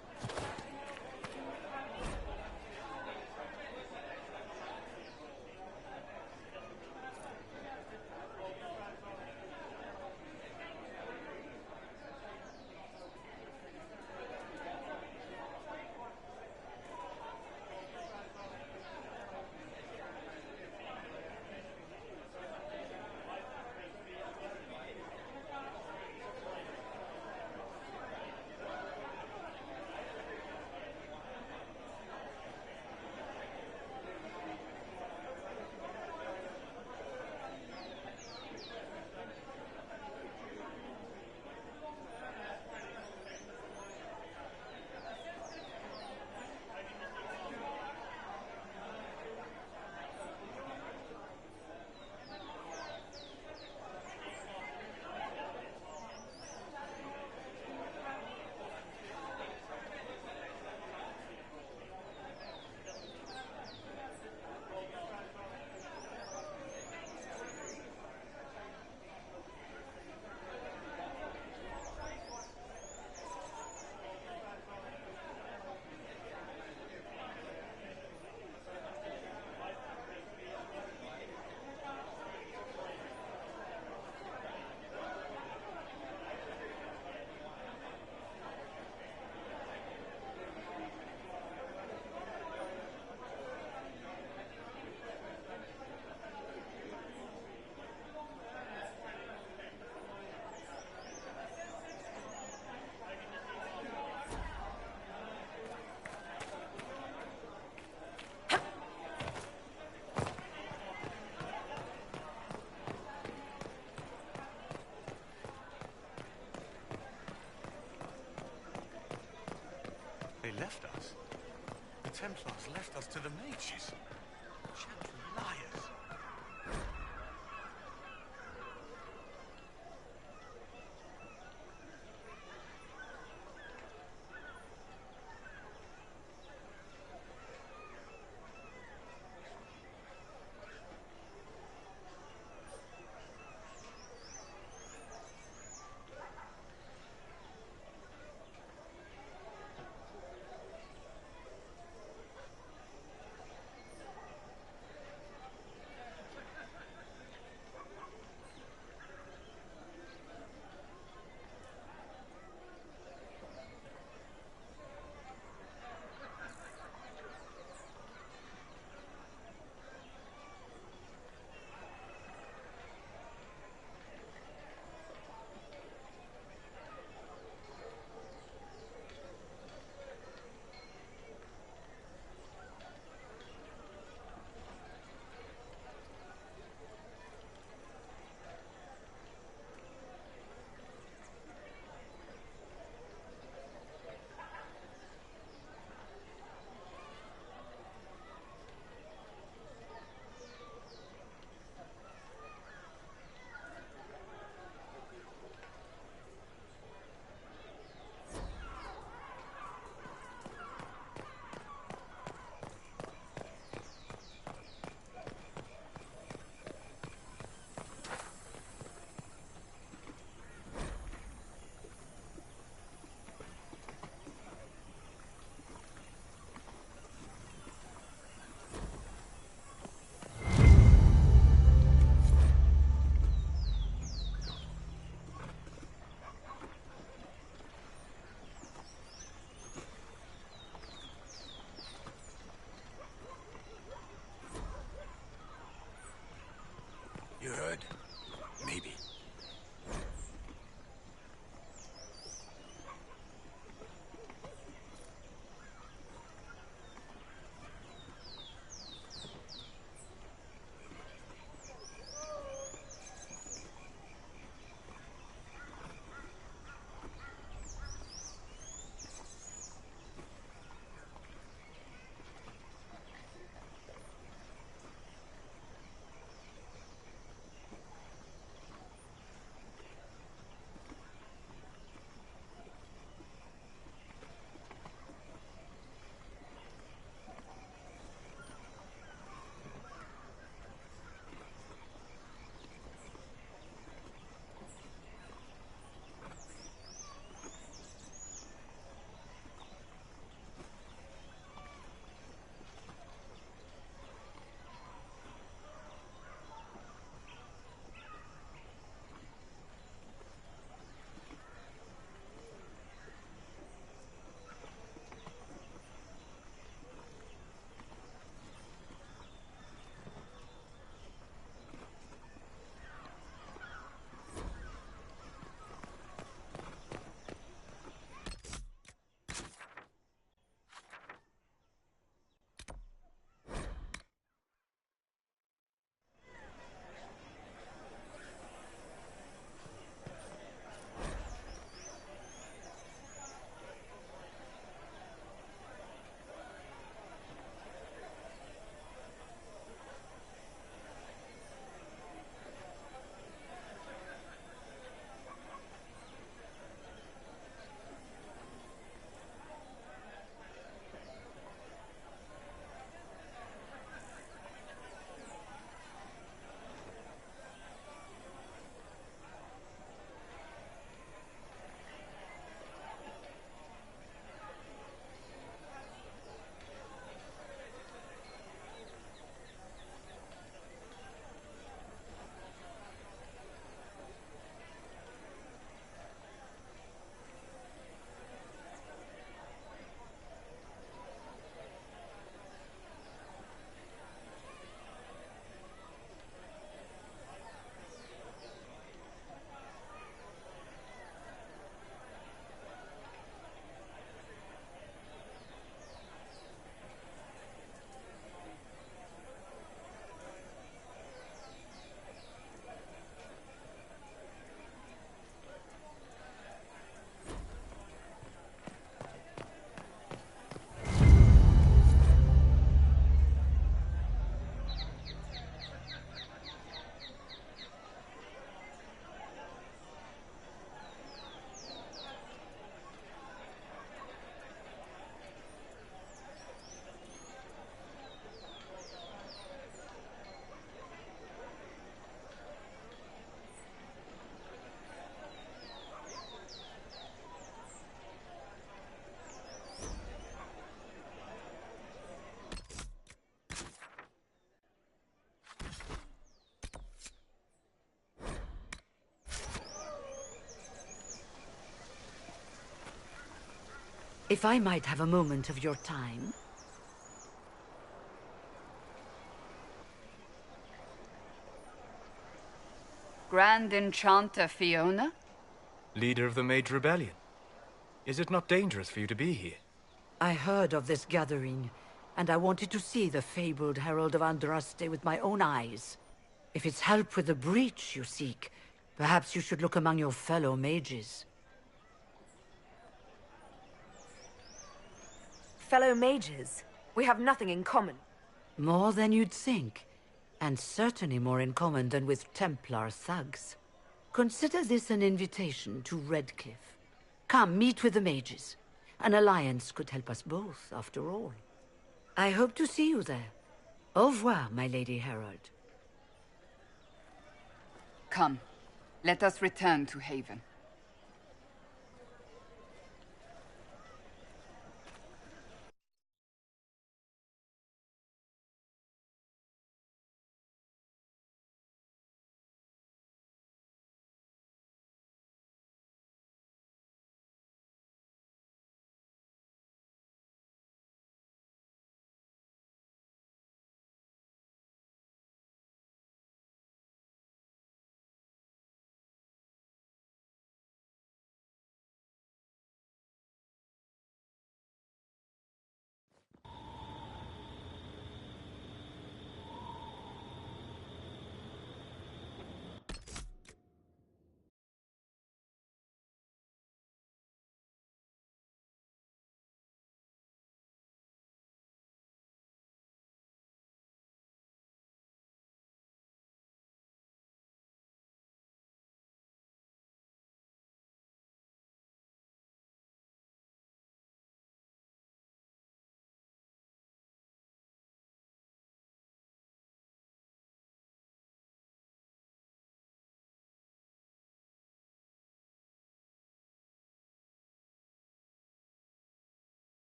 Speaker 8: left us. The Templars left us to the mages. Chantry liars.
Speaker 21: If I might have a moment of your time.
Speaker 13: Grand Enchanter Fiona?
Speaker 22: Leader of the Mage Rebellion. Is it not dangerous for you to be here?
Speaker 21: I heard of this gathering, and I wanted to see the fabled Herald of Andraste with my own eyes. If it's help with the breach you seek, perhaps you should look among your fellow mages.
Speaker 3: Fellow mages? We have nothing in common.
Speaker 21: More than you'd think, and certainly more in common than with Templar thugs. Consider this an invitation to Redcliffe. Come, meet with the mages. An alliance could help us both, after all. I hope to see you there. Au revoir, my Lady Herald.
Speaker 13: Come, let us return to Haven.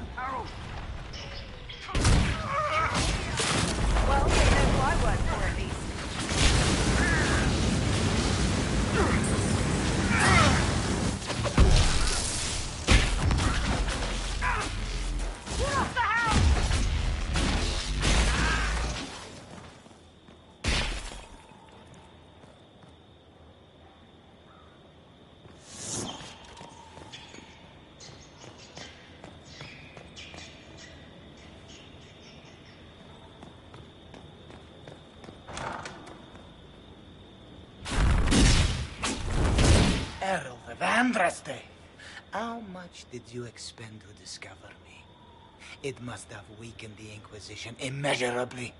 Speaker 7: Sergeant Harold.
Speaker 12: Well, they know who I work for, at least. Get off the house!
Speaker 1: Herald of Andraste, how much did you expend to discover me? It must have weakened the Inquisition immeasurably.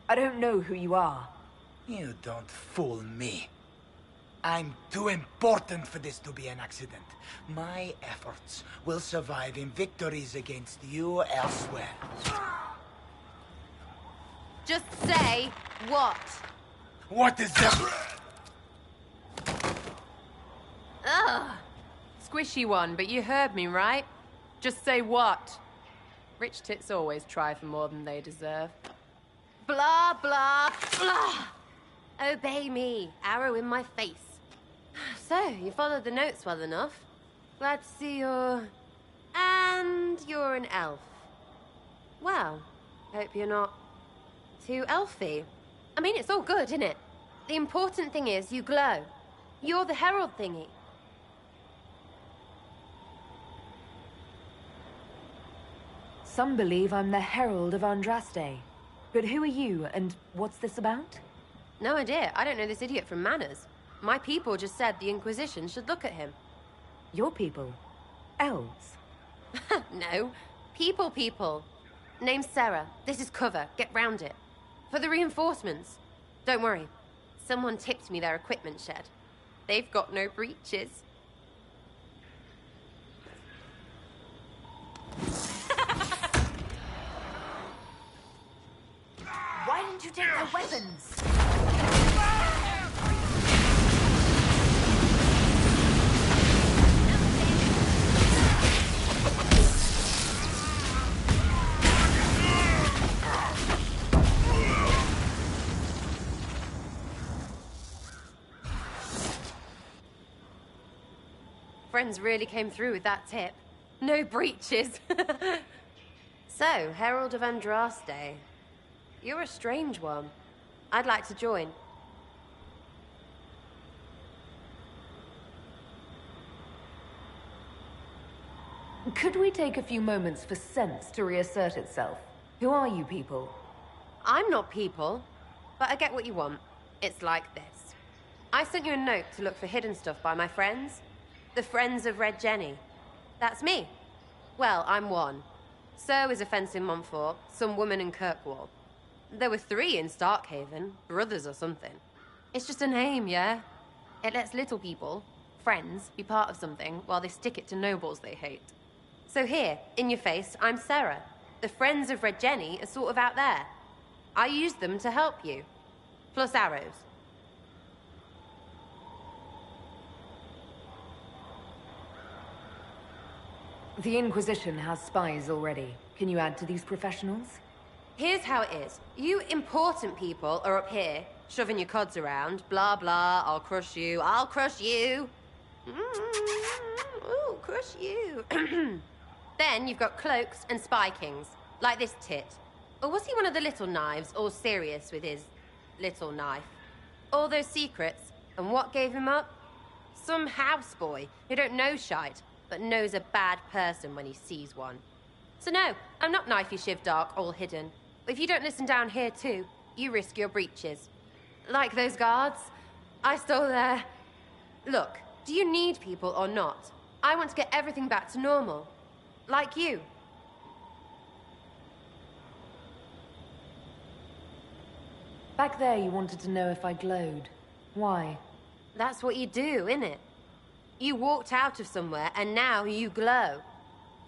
Speaker 3: I don't know who you are.
Speaker 1: You don't fool me. I'm too important for this to be an accident. My efforts will survive in victories against you elsewhere.
Speaker 5: Just say what?
Speaker 1: What is that?
Speaker 5: Ugh.
Speaker 23: Squishy one, but you heard me, right? Just say what? Rich tits always try for more than they deserve.
Speaker 5: Blah, blah, blah. Obey me. Arrow in my face. So, you followed the notes well enough. Glad to see you're... And you're an elf. Well, hope you're not too elfy. I mean, it's all good, isn't it? The important thing is you glow. You're the herald thingy.
Speaker 3: Some believe I'm the Herald of Andraste. But who are you, and what's this about?
Speaker 5: No idea. I don't know this idiot from Manners. My people just said the Inquisition should look at him.
Speaker 3: Your people? Elves?
Speaker 5: No. People. Name's Sarah. This is cover. Get round it. For the reinforcements. Don't worry. Someone tipped me their equipment shed. They've got no breaches.
Speaker 3: Why didn't you take their weapons?
Speaker 5: Friends really came through with that tip. No breaches. So, Herald of Andraste. You're a strange one. I'd like to join.
Speaker 3: Could we take a few moments for sense to reassert itself? Who are you people?
Speaker 5: I'm not people, but I get what you want. It's like this. I sent you a note to look for hidden stuff by my friends. The Friends of Red Jenny. That's me. Well, I'm one. So is a fence in Montfort, some woman in Kirkwall. There were 3 in Starkhaven, brothers or something. It's just a name, yeah? It lets little people, friends, be part of something while they stick it to nobles they hate. So here, in your face, I'm Sarah. The Friends of Red Jenny are sort of out there. I use them to help you. Plus arrows.
Speaker 3: The Inquisition has spies already. Can you add to these professionals?
Speaker 5: Here's how it is. You important people are up here, shoving your cods around. Blah, blah, I'll crush you, I'll crush you. Ooh, crush you. Then you've got cloaks and spy kings, like this tit. Or was he one of the little knives, all serious with his little knife? All those secrets, and what gave him up? Some houseboy who don't know shite, but knows a bad person when he sees one. So no, I'm not knifey shiv dark, all hidden. If you don't listen down here too, you risk your breeches. Like those guards, I stole their... Look, do you need people or not? I want to get everything back to normal. Like you.
Speaker 3: Back there you wanted to know if I glowed. Why?
Speaker 5: That's what you do, innit? You walked out of somewhere and now you glow.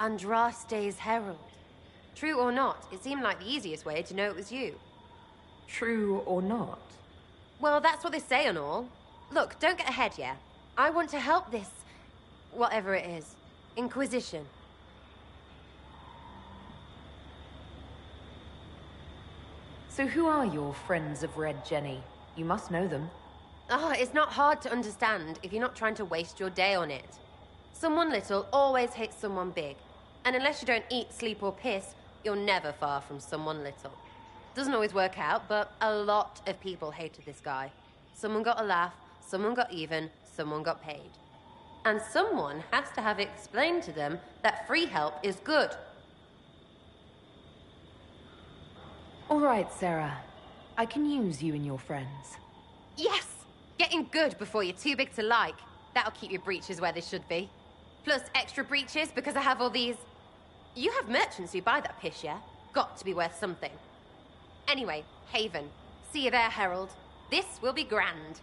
Speaker 5: Andraste's herald. True or not, it seemed like the easiest way to know it was you.
Speaker 3: True or not?
Speaker 5: Well, that's what they say and all. Look, don't get ahead, yeah? I want to help this... whatever it is. Inquisition.
Speaker 3: So who are your friends of Red Jenny? You must know them.
Speaker 5: Oh, it's not hard to understand if you're not trying to waste your day on it. Someone little always hates someone big. And unless you don't eat, sleep, or piss, you're never far from someone little. Doesn't always work out, but a lot of people hated this guy. Someone got a laugh, someone got even, someone got paid. And someone has to have explained to them that free help is good.
Speaker 3: All right, Sarah. I can use you and your friends.
Speaker 5: Yes! Getting good before you're too big to like. That'll keep your breeches where they should be. Plus extra breeches because I have all these... You have merchants who buy that piss, yeah? Got to be worth something. Anyway, Haven. See you there, Herald. This will be grand.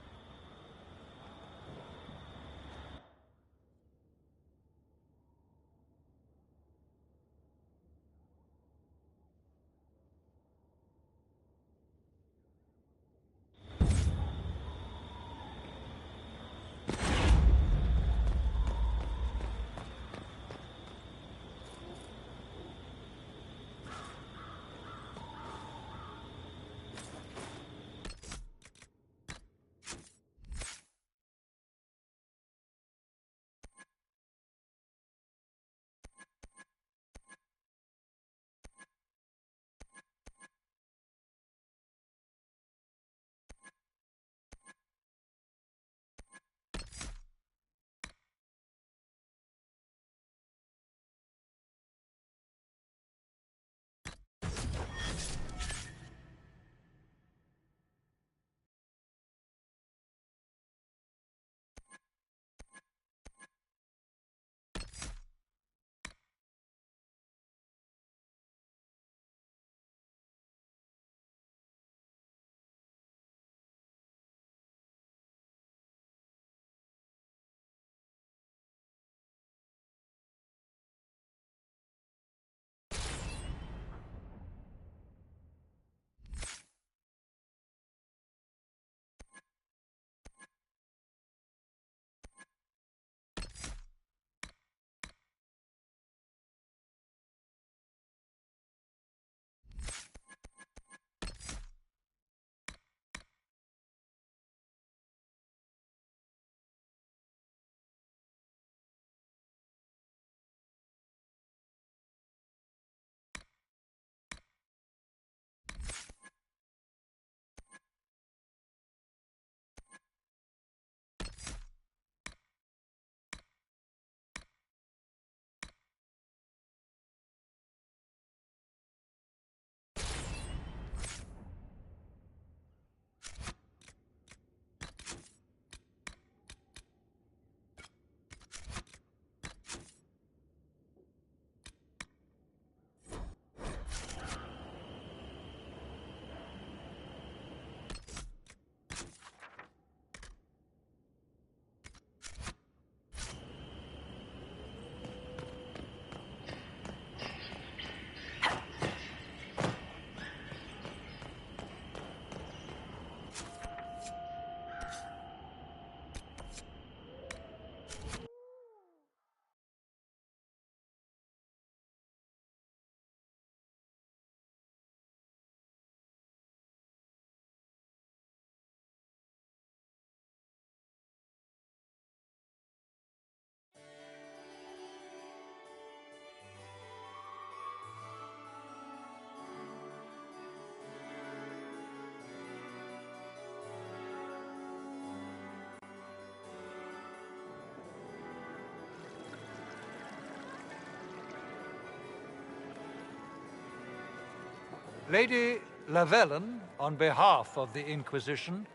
Speaker 7: Lady Lavellen, on behalf of the Inquisition.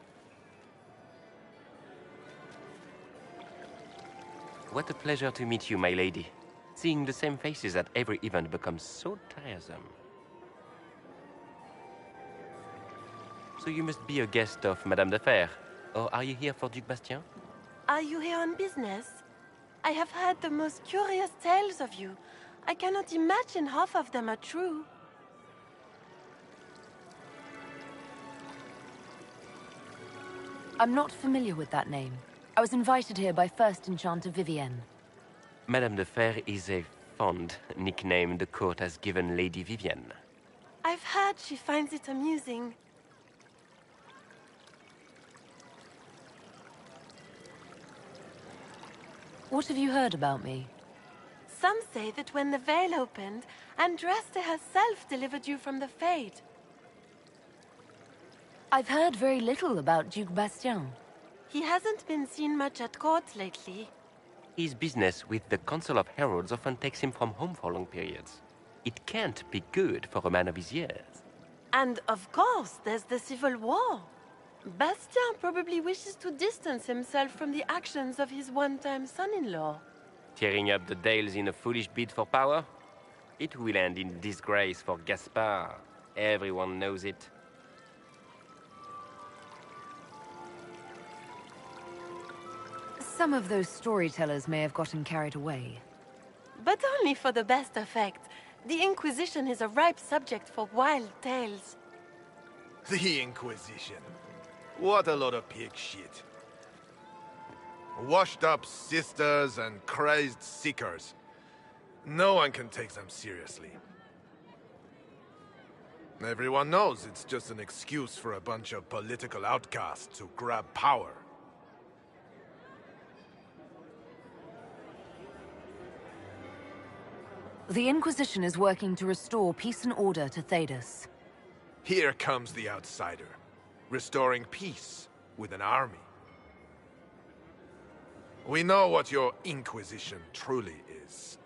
Speaker 15: What a pleasure to meet you, my lady. Seeing the same faces at every event becomes so tiresome. So you must be a guest of Madame de Fer, or are you here for Duc Bastien?
Speaker 4: Are you here on business? I have heard the most curious tales of you. I cannot imagine half of them are true.
Speaker 3: I'm not familiar with that name. I was invited here by First Enchanter Vivienne.
Speaker 15: Madame de Fer is a fond nickname the court has given Lady Vivienne.
Speaker 4: I've heard she finds it amusing.
Speaker 3: What have you heard about me?
Speaker 4: Some say that when the veil opened, Andraste herself delivered you from the Fade.
Speaker 3: I've heard very little about Duke Bastien.
Speaker 4: He hasn't been seen much at court lately.
Speaker 15: His business with the Council of Heralds often takes him from home for long periods. It can't be good for a man of his years.
Speaker 4: And of course, there's the civil war. Bastien probably wishes to distance himself from the actions of his one-time son-in-law.
Speaker 15: Tearing up the Dales in a foolish bid for power? It will end in disgrace for Gaspard. Everyone knows it.
Speaker 3: Some of those storytellers may have gotten carried away.
Speaker 4: But only for the best effect. The Inquisition is a ripe subject for wild tales.
Speaker 19: The Inquisition. What a lot of pig shit. Washed up sisters and crazed seekers. No one can take them seriously. Everyone knows it's just an excuse for a bunch of political outcasts to grab power.
Speaker 3: The Inquisition is working to restore peace and order to Thedas.
Speaker 19: Here comes the outsider, restoring peace with an army. We know what your Inquisition truly is.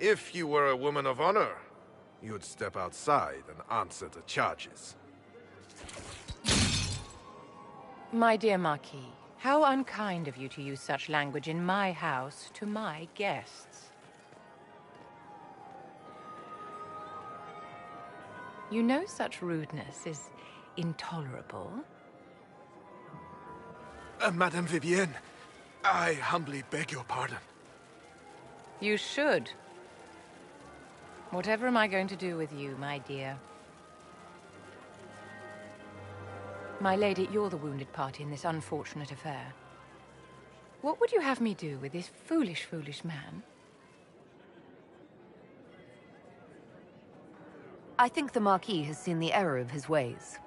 Speaker 19: If you were a woman of honor, you'd step outside and answer the charges.
Speaker 6: My dear Marquis, how unkind of you to use such language in my house to my guests. You know such rudeness is intolerable.
Speaker 19: Madame Vivienne, I humbly beg your pardon.
Speaker 6: You should. Whatever am I going to do with you, my dear? My lady, you're the wounded party in this unfortunate affair. What would you have me do with this foolish, foolish man?
Speaker 3: I think the Marquis has seen the error of his ways.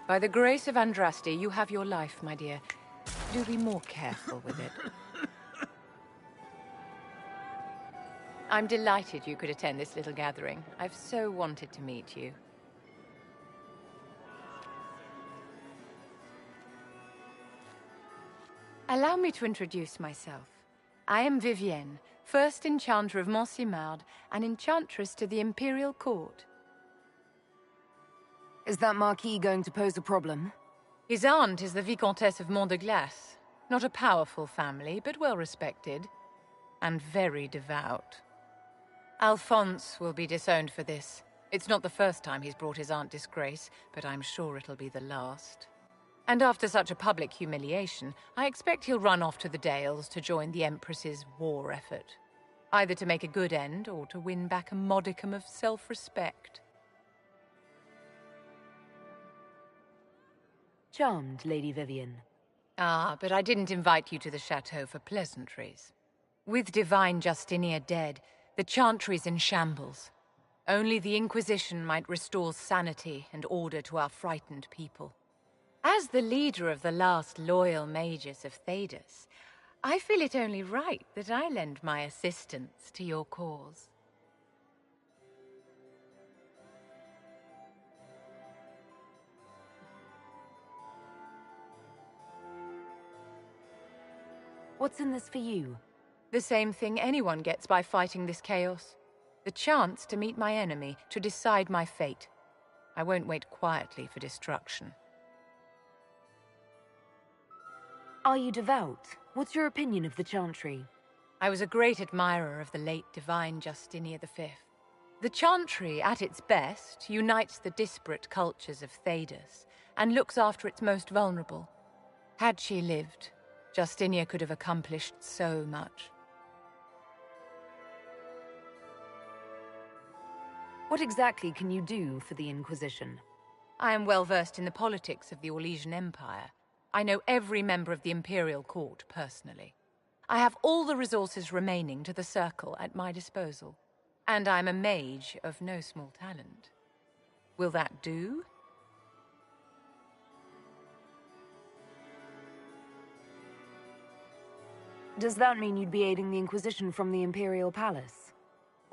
Speaker 6: By the grace of Andraste, you have your life, my dear. Do be more careful with it. I'm delighted you could attend this little gathering. I've so wanted to meet you. Allow me to introduce myself. I am Vivienne, first Enchanter of Montsimard and Enchantress to the Imperial Court.
Speaker 3: Is that Marquis going to pose a problem?
Speaker 6: His aunt is the Vicomtesse of Mont de Glace. Not a powerful family, but well respected. And very devout. Alphonse will be disowned for this. It's not the first time he's brought his aunt disgrace, but I'm sure it'll be the last. And after such a public humiliation, I expect he'll run off to the Dales to join the Empress's war effort. Either to make a good end, or to win back a modicum of self-respect.
Speaker 3: Charmed, Lady Vivienne.
Speaker 6: Ah, but I didn't invite you to the chateau for pleasantries. With Divine Justinia dead, the Chantry's in shambles. Only the Inquisition might restore sanity and order to our frightened people. As the leader of the last loyal mages of Thedas, I feel it only right that I lend my assistance to your cause.
Speaker 3: What's in this for you?
Speaker 6: The same thing anyone gets by fighting this chaos. The chance to meet my enemy, to decide my fate. I won't wait quietly for destruction.
Speaker 3: Are you devout? What's your opinion of the Chantry?
Speaker 6: I was a great admirer of the late Divine Justinia V. The Chantry, at its best, unites the disparate cultures of Thedas and looks after its most vulnerable. Had she lived, Justinia could have accomplished so much.
Speaker 3: What exactly can you do for the Inquisition?
Speaker 6: I am well versed in the politics of the Orlesian Empire. I know every member of the Imperial Court personally. I have all the resources remaining to the Circle at my disposal. And I'm a mage of no small talent. Will that do?
Speaker 3: Does that mean you'd be aiding the Inquisition from the Imperial Palace?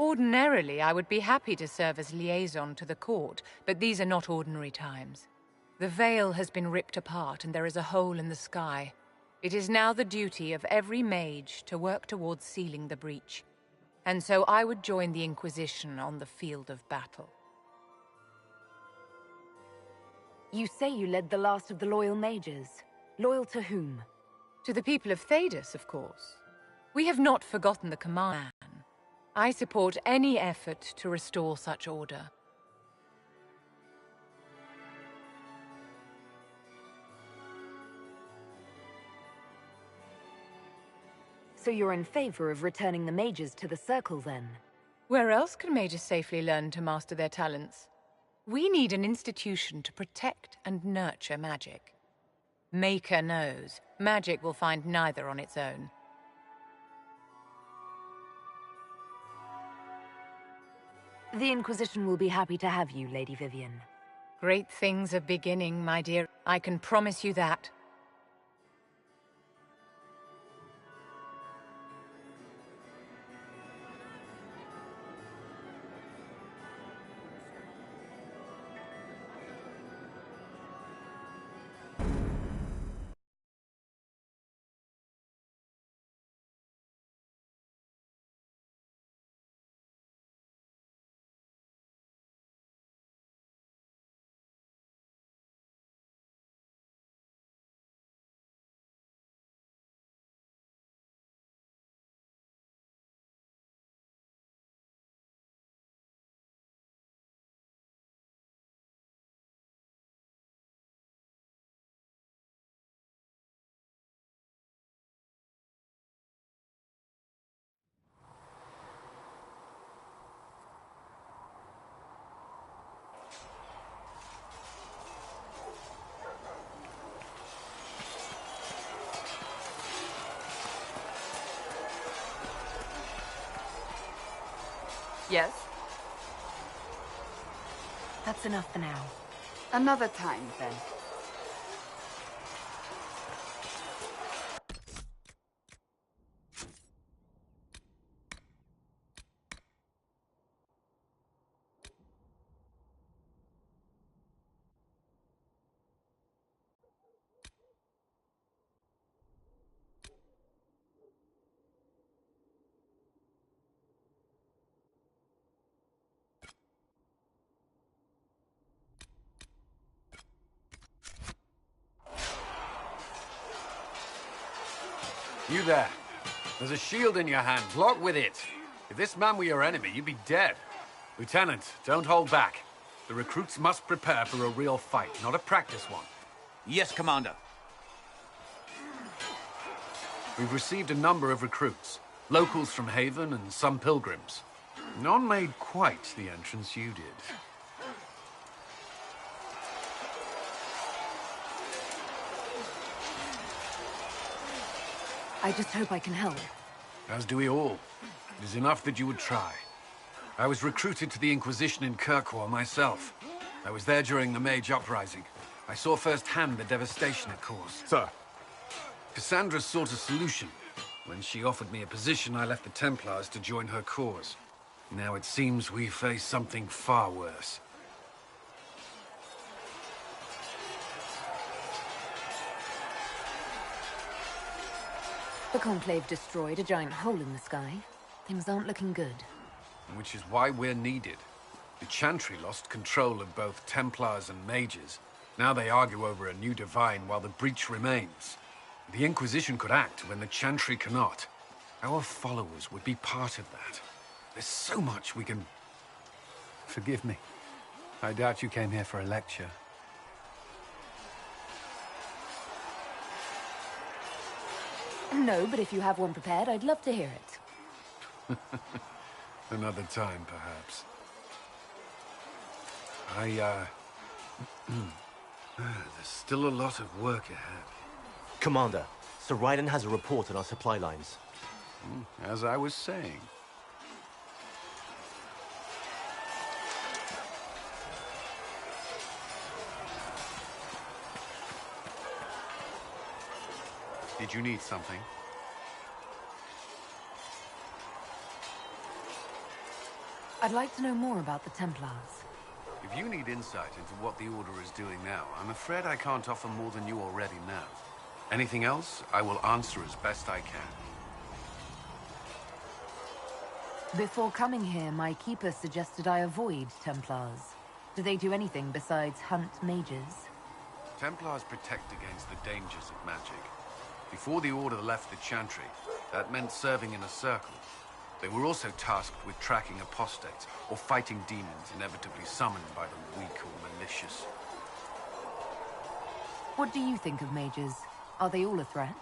Speaker 6: Ordinarily, I would be happy to serve as liaison to the court, but these are not ordinary times. The veil has been ripped apart and there is a hole in the sky. It is now the duty of every mage to work towards sealing the breach. And so I would join the Inquisition on the field of battle.
Speaker 3: You say you led the last of the loyal mages. Loyal to whom?
Speaker 6: To the people of Thedas, of course. We have not forgotten the command. I support any effort to restore such order.
Speaker 3: So you're in favor of returning the mages to the Circle, then?
Speaker 6: Where else can mages safely learn to master their talents? We need an institution to protect and nurture magic. Maker knows. Magic will find neither on its own.
Speaker 3: The Inquisition will be happy to have you, Lady Vivian.
Speaker 6: Great things are beginning, my dear. I can promise you that.
Speaker 3: Yes? That's enough for now.
Speaker 13: Another time, then.
Speaker 20: You there. There's a shield in your hand. Block with it. If this man were your enemy, you'd be dead. Lieutenant, don't hold back. The recruits must prepare for a real fight, not a practice one.
Speaker 2: Yes, Commander.
Speaker 20: We've received a number of recruits. Locals from Haven and some pilgrims. None made quite the entrance you did.
Speaker 3: I just hope I can help.
Speaker 20: As do we all. It is enough that you would try. I was recruited to the Inquisition in Kirkwall myself. I was there during the Mage uprising. I saw firsthand the devastation it caused.
Speaker 17: Sir.
Speaker 20: Cassandra sought a solution. When she offered me a position, I left the Templars to join her cause. Now it seems we face something far worse.
Speaker 3: The Conclave destroyed a giant hole in the sky. Things aren't looking good.
Speaker 20: Which is why we're needed. The Chantry lost control of both Templars and Mages. Now they argue over a new divine while the breach remains. The Inquisition could act when the Chantry cannot. Our followers would be part of that. There's so much we can... Forgive me. I doubt you came here for a lecture.
Speaker 3: No, but if you have one prepared, I'd love to hear it.
Speaker 20: Another time, perhaps. There's still a lot of work ahead.
Speaker 2: Commander, Sir Raiden has a report on our supply lines.
Speaker 20: As I was saying. Did you need something?
Speaker 21: I'd like to know more about the Templars.
Speaker 20: If you need insight into what the Order is doing now, I'm afraid I can't offer more than you already know. Anything else, I will answer as best I can.
Speaker 21: Before coming here, my keeper suggested I avoid Templars. Do they do anything besides hunt mages?
Speaker 20: Templars protect against the dangers of magic. Before the Order left the Chantry, that meant serving in a circle. They were also tasked with tracking apostates, or fighting demons inevitably summoned by the weak or malicious.
Speaker 21: What do you think of mages? Are they all a threat?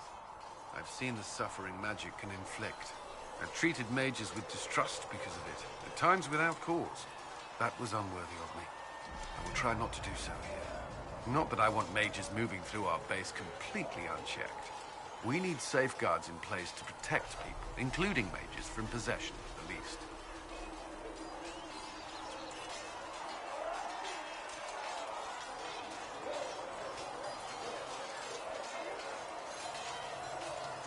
Speaker 20: I've seen the suffering magic can inflict. I've treated mages with distrust because of it, at times without cause. That was unworthy of me. I will try not to do so here. Not that I want mages moving through our base completely unchecked. We need safeguards in place to protect people, including mages, from possession, at the least.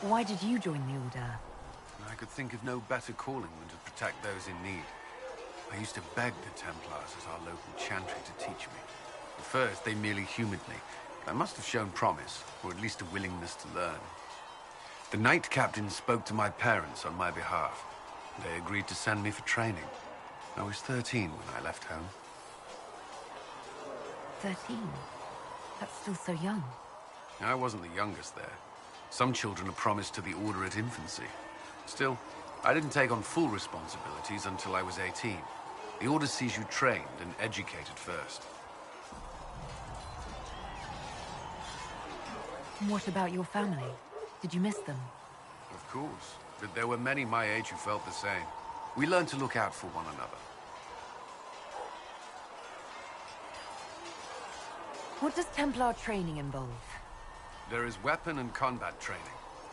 Speaker 21: Why did you join the Order?
Speaker 20: I could think of no better calling than to protect those in need. I used to beg the Templars at our local chantry to teach me. At first, they merely humored me. I must have shown promise, or at least a willingness to learn. The Knight Captain spoke to my parents on my behalf. They agreed to send me for training. I was 13 when I left home.
Speaker 21: 13? That's still so young.
Speaker 20: I wasn't the youngest there. Some children are promised to the Order at infancy. Still, I didn't take on full responsibilities until I was 18. The Order sees you trained and educated first.
Speaker 21: What about your family? Did you miss them?
Speaker 20: Of course, but there were many my age who felt the same. We learned to look out for one another.
Speaker 21: What does Templar training involve?
Speaker 20: There is weapon and combat training.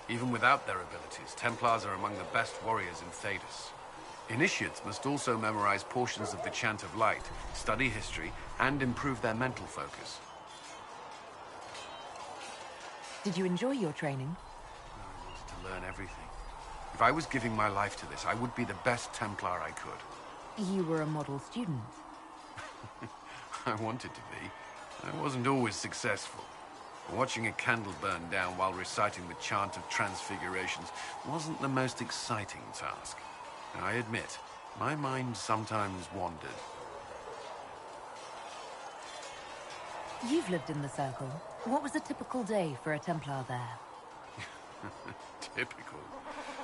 Speaker 20: Even without their abilities, Templars are among the best warriors in Thedas. Initiates must also memorize portions of the Chant of Light, study history, and improve their mental focus.
Speaker 21: Did you enjoy your training?
Speaker 20: I wanted to learn everything. If I was giving my life to this, I would be the best Templar I could.
Speaker 21: You were a model student.
Speaker 20: I wanted to be. I wasn't always successful. Watching a candle burn down while reciting the Chant of Transfigurations wasn't the most exciting task. I admit, my mind sometimes wandered.
Speaker 21: You've lived in the Circle. What was a typical day for a Templar there?
Speaker 20: Typical?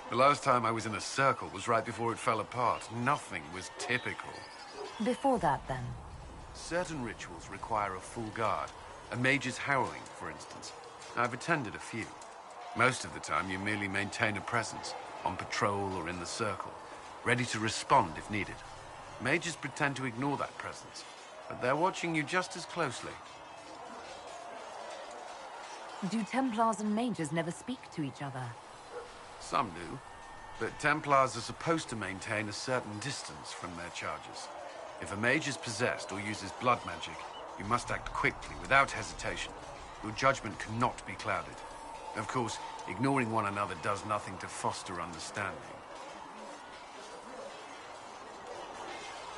Speaker 20: The last time I was in a circle was right before it fell apart. Nothing was typical.
Speaker 21: Before that, then?
Speaker 20: Certain rituals require a full guard. A mage's harrowing, for instance. I've attended a few. Most of the time, you merely maintain a presence, on patrol or in the circle, ready to respond if needed. Mages pretend to ignore that presence, but they're watching you just as closely.
Speaker 21: Do Templars and mages never speak to each other?
Speaker 20: Some do, but Templars are supposed to maintain a certain distance from their charges. If a mage is possessed or uses blood magic, you must act quickly, without hesitation. Your judgment cannot be clouded. Of course, ignoring one another does nothing to foster understanding.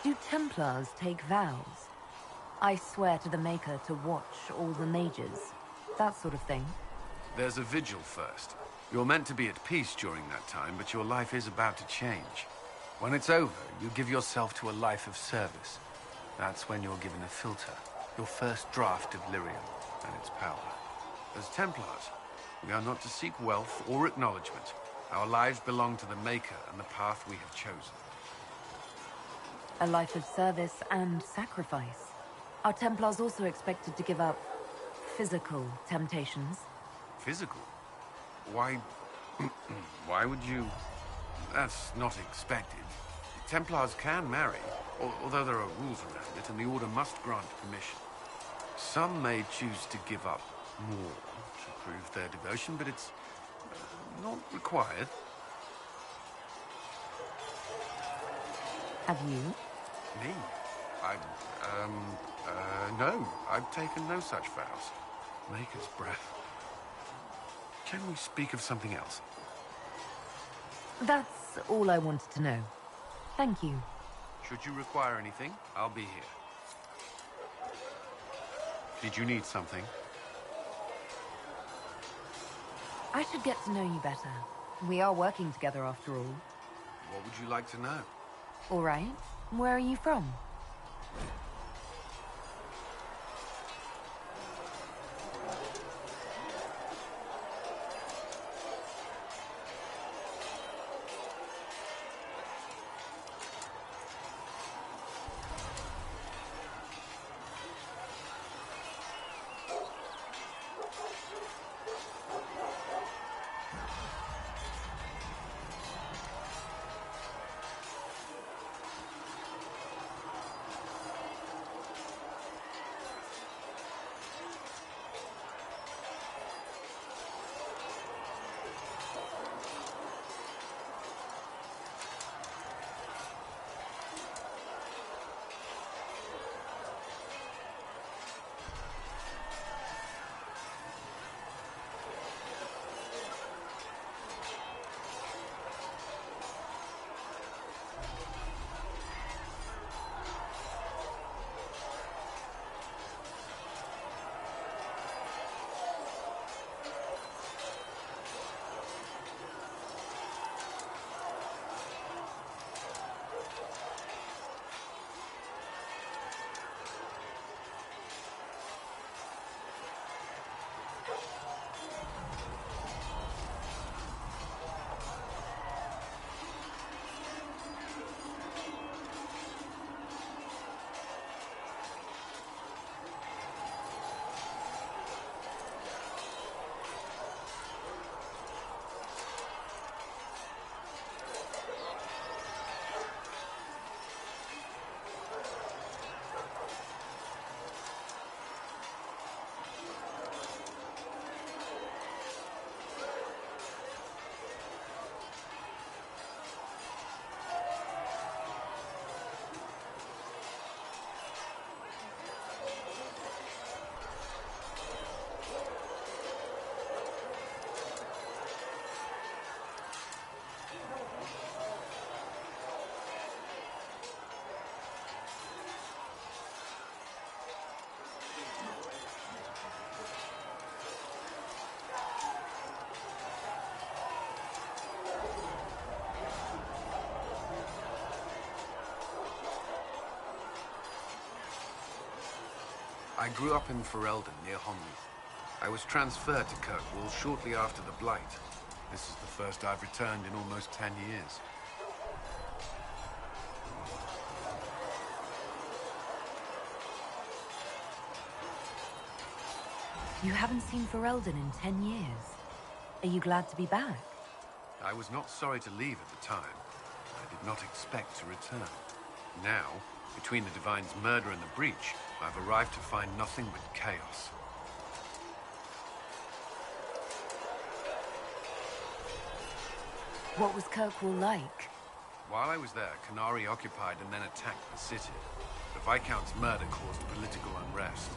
Speaker 21: Do Templars take vows? I swear to the Maker to watch all the mages. That sort of thing.
Speaker 20: There's a vigil first. You're meant to be at peace during that time, but your life is about to change. When it's over, you give yourself to a life of service. That's when you're given a filter. Your first draft of Lyrium and its power. As Templars, we are not to seek wealth or acknowledgement. Our lives belong to the Maker and the path we have chosen.
Speaker 21: A life of service and sacrifice. Are Templars also expected to give up physical temptations?
Speaker 20: Physical? Why... why would you... That's not expected. Templars can marry, although there are rules around it, and the Order must grant permission. Some may choose to give up more to prove their devotion, but it's not required.
Speaker 21: Have you?
Speaker 20: Me? No. I've taken no such vows. Maker's breath. Can we speak of something else?
Speaker 3: That's all I wanted to know. Thank you.
Speaker 20: Should you require anything, I'll be here. Did you need something?
Speaker 3: I should get to know you better. We are working together after all.
Speaker 20: What would you like to know?
Speaker 3: All right. Where are you from?
Speaker 20: I grew up in Ferelden, near Honleath. I was transferred to Kirkwall shortly after the Blight. This is the first I've returned in almost 10 years.
Speaker 3: You haven't seen Ferelden in 10 years. Are you glad to be back?
Speaker 20: I was not sorry to leave at the time. I did not expect to return. Now, between the Divine's murder and the breach, I've arrived to find nothing but chaos.
Speaker 3: What was Kirkwall like?
Speaker 20: While I was there, Canary occupied and then attacked the city. The Viscount's murder caused political unrest.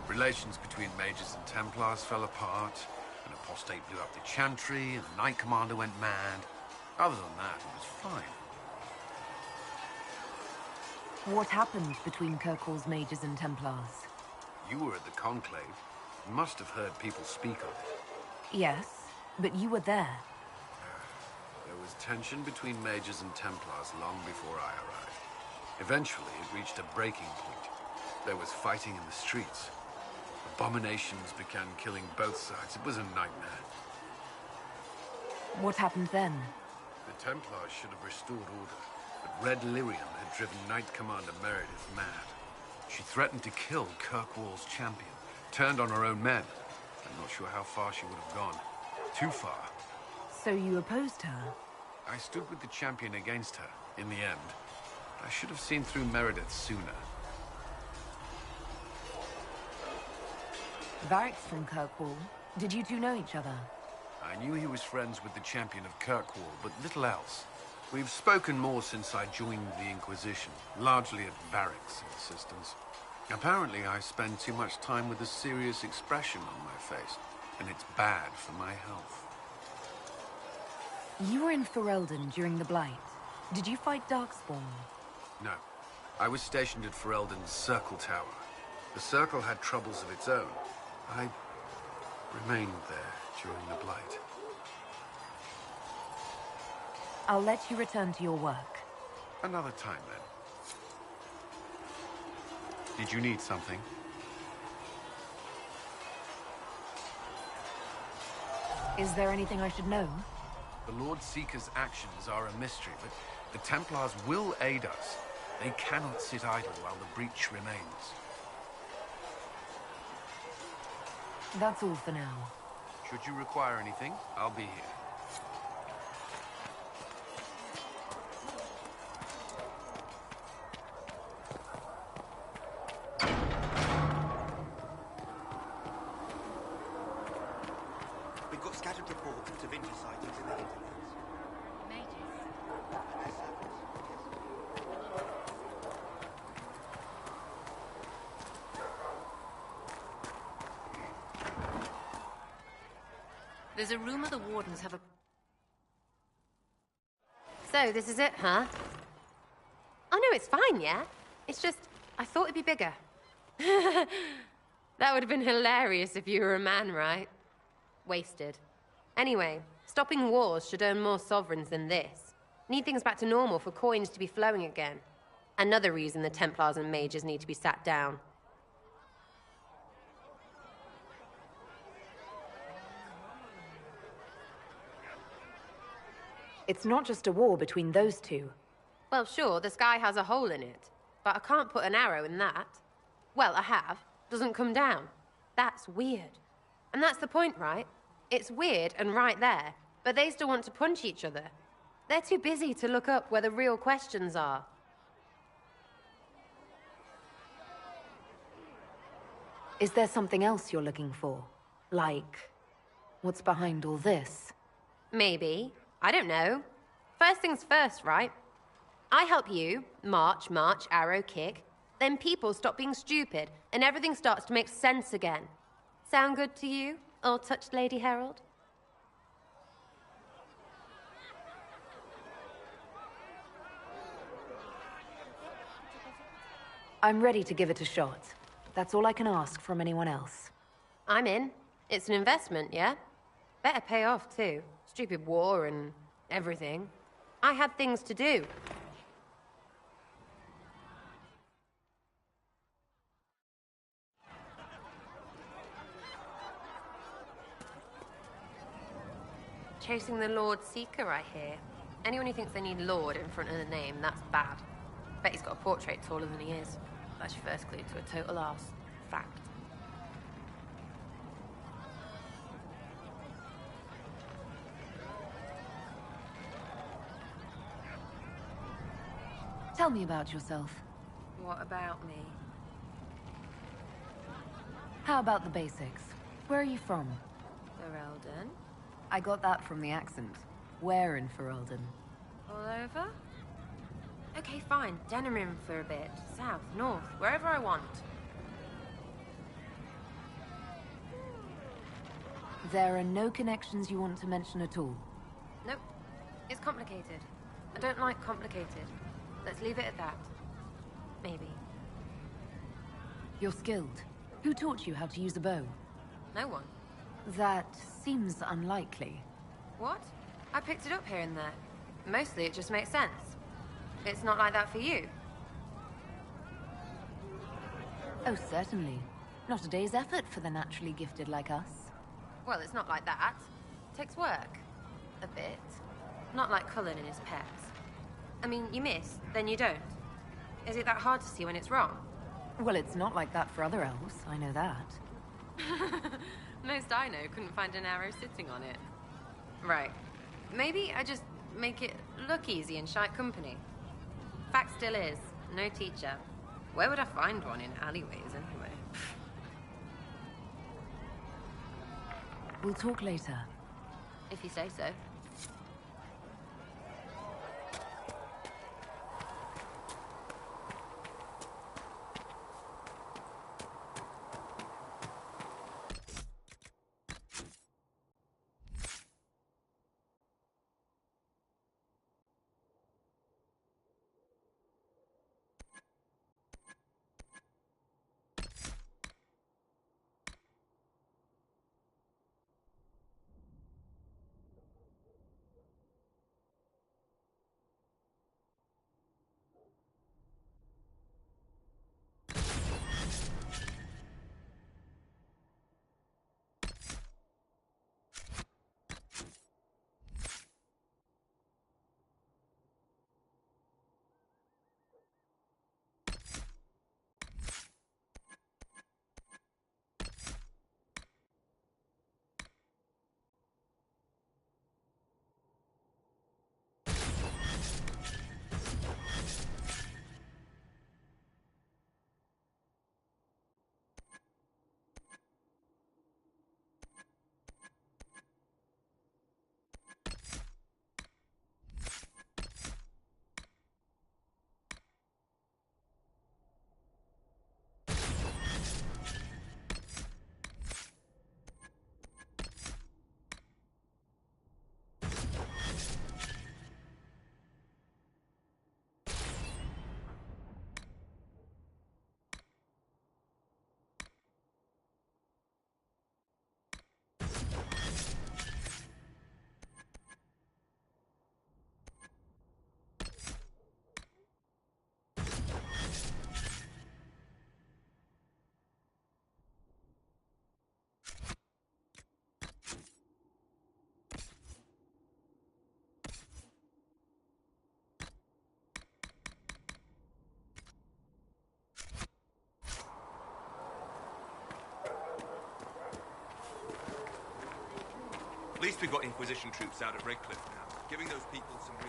Speaker 20: Relations between Mages and Templars fell apart. An apostate blew up the Chantry, and the Knight Commander went mad. Other than that, it was fine.
Speaker 3: What happened between Kirkwall's Mages and Templars?
Speaker 20: You were at the Conclave. You must have heard people speak of it.
Speaker 3: Yes, but you were there.
Speaker 20: There was tension between Mages and Templars long before I arrived. Eventually, it reached a breaking point. There was fighting in the streets. Abominations began killing both sides. It was a nightmare.
Speaker 3: What happened then?
Speaker 20: The Templars should have restored order, but Red Lyrium had driven Knight Commander Meredith mad. She threatened to kill Kirkwall's champion, turned on her own men. I'm not sure how far she would have gone. Too far.
Speaker 3: So you opposed her?
Speaker 20: I stood with the champion against her, in the end. I should have seen through Meredith sooner.
Speaker 3: Varric's from Kirkwall. Did you two know each other?
Speaker 20: I knew he was friends with the champion of Kirkwall, but little else. We've spoken more since I joined the Inquisition, largely at Varric's insistence. Apparently, I spend too much time with a serious expression on my face, and it's bad for my health.
Speaker 3: You were in Ferelden during the Blight. Did you fight Darkspawn?
Speaker 20: No. I was stationed at Ferelden's Circle Tower. The Circle had troubles of its own. I remained there during the Blight.
Speaker 3: I'll let you return to your work.
Speaker 20: Another time, then. Did you need something?
Speaker 3: Is there anything I should know?
Speaker 20: The Lord Seeker's actions are a mystery, but the Templars will aid us. They cannot sit idle while the breach remains.
Speaker 3: That's all for now.
Speaker 20: Should you require anything, I'll be here.
Speaker 10: We've got scattered reports of Inquisition sightings in the hinterlands.
Speaker 12: There's a rumor the Wardens have a...
Speaker 5: So, this is it, huh? Oh, no, it's fine, yeah? It's just, I thought it'd be bigger. That would have been hilarious if you were a man, right? Wasted. Anyway, stopping wars should earn more sovereigns than this. Need things back to normal for coins to be flowing again. Another reason the Templars and Mages need to be sat down.
Speaker 3: It's not just a war between those two.
Speaker 5: Well, sure, the sky has a hole in it, but I can't put an arrow in that. Well, I have. Doesn't come down. That's weird. And that's the point, right? It's weird and right there, but they still want to punch each other. They're too busy to look up where the real questions are.
Speaker 3: Is there something else you're looking for? Like, what's behind all this?
Speaker 5: Maybe. I don't know. First things first, right? I help you, march, arrow, kick. Then people stop being stupid, and everything starts to make sense again. Sound good to you, all-touched Lady Herald?
Speaker 3: I'm ready to give it a shot. That's all I can ask from anyone else.
Speaker 5: I'm in. It's an investment, yeah? Better pay off, too. Stupid war and everything. I had things to do. Chasing the Lord Seeker, I hear. Anyone who thinks they need Lord in front of the name, that's bad. Bet he's got a portrait taller than he is. That's your first clue to a total arse. Fact.
Speaker 3: Tell me about yourself.
Speaker 5: What about me?
Speaker 3: How about the basics? Where are you from?
Speaker 5: Ferelden?
Speaker 3: I got that from the accent. Where in Ferelden?
Speaker 5: All over? Okay, fine. Denerim for a bit. South, north, wherever I want.
Speaker 3: There are no connections you want to mention at all?
Speaker 5: Nope. It's complicated. I don't like complicated. Let's leave it at that. Maybe.
Speaker 3: You're skilled. Who taught you how to use a bow?
Speaker 5: No one.
Speaker 3: That seems unlikely.
Speaker 5: What? I picked it up here and there. Mostly it just makes sense. It's not like that for you.
Speaker 3: Oh, certainly. Not a day's effort for the naturally gifted like us.
Speaker 5: Well, it's not like that. Takes work. A bit. Not like Cullen and his pets. I mean, you miss, then you don't. Is it that hard to see when it's wrong?
Speaker 3: Well, it's not like that for other elves, I know that.
Speaker 5: Most I know couldn't find an arrow sitting on it. Right. Maybe I just make it look easy in shite company. Fact still is, no teacher. Where would I find one in alleyways anyway?
Speaker 3: We'll talk later.
Speaker 5: If you say so.
Speaker 11: We've got Inquisition troops out at Redcliffe now, giving those people some real...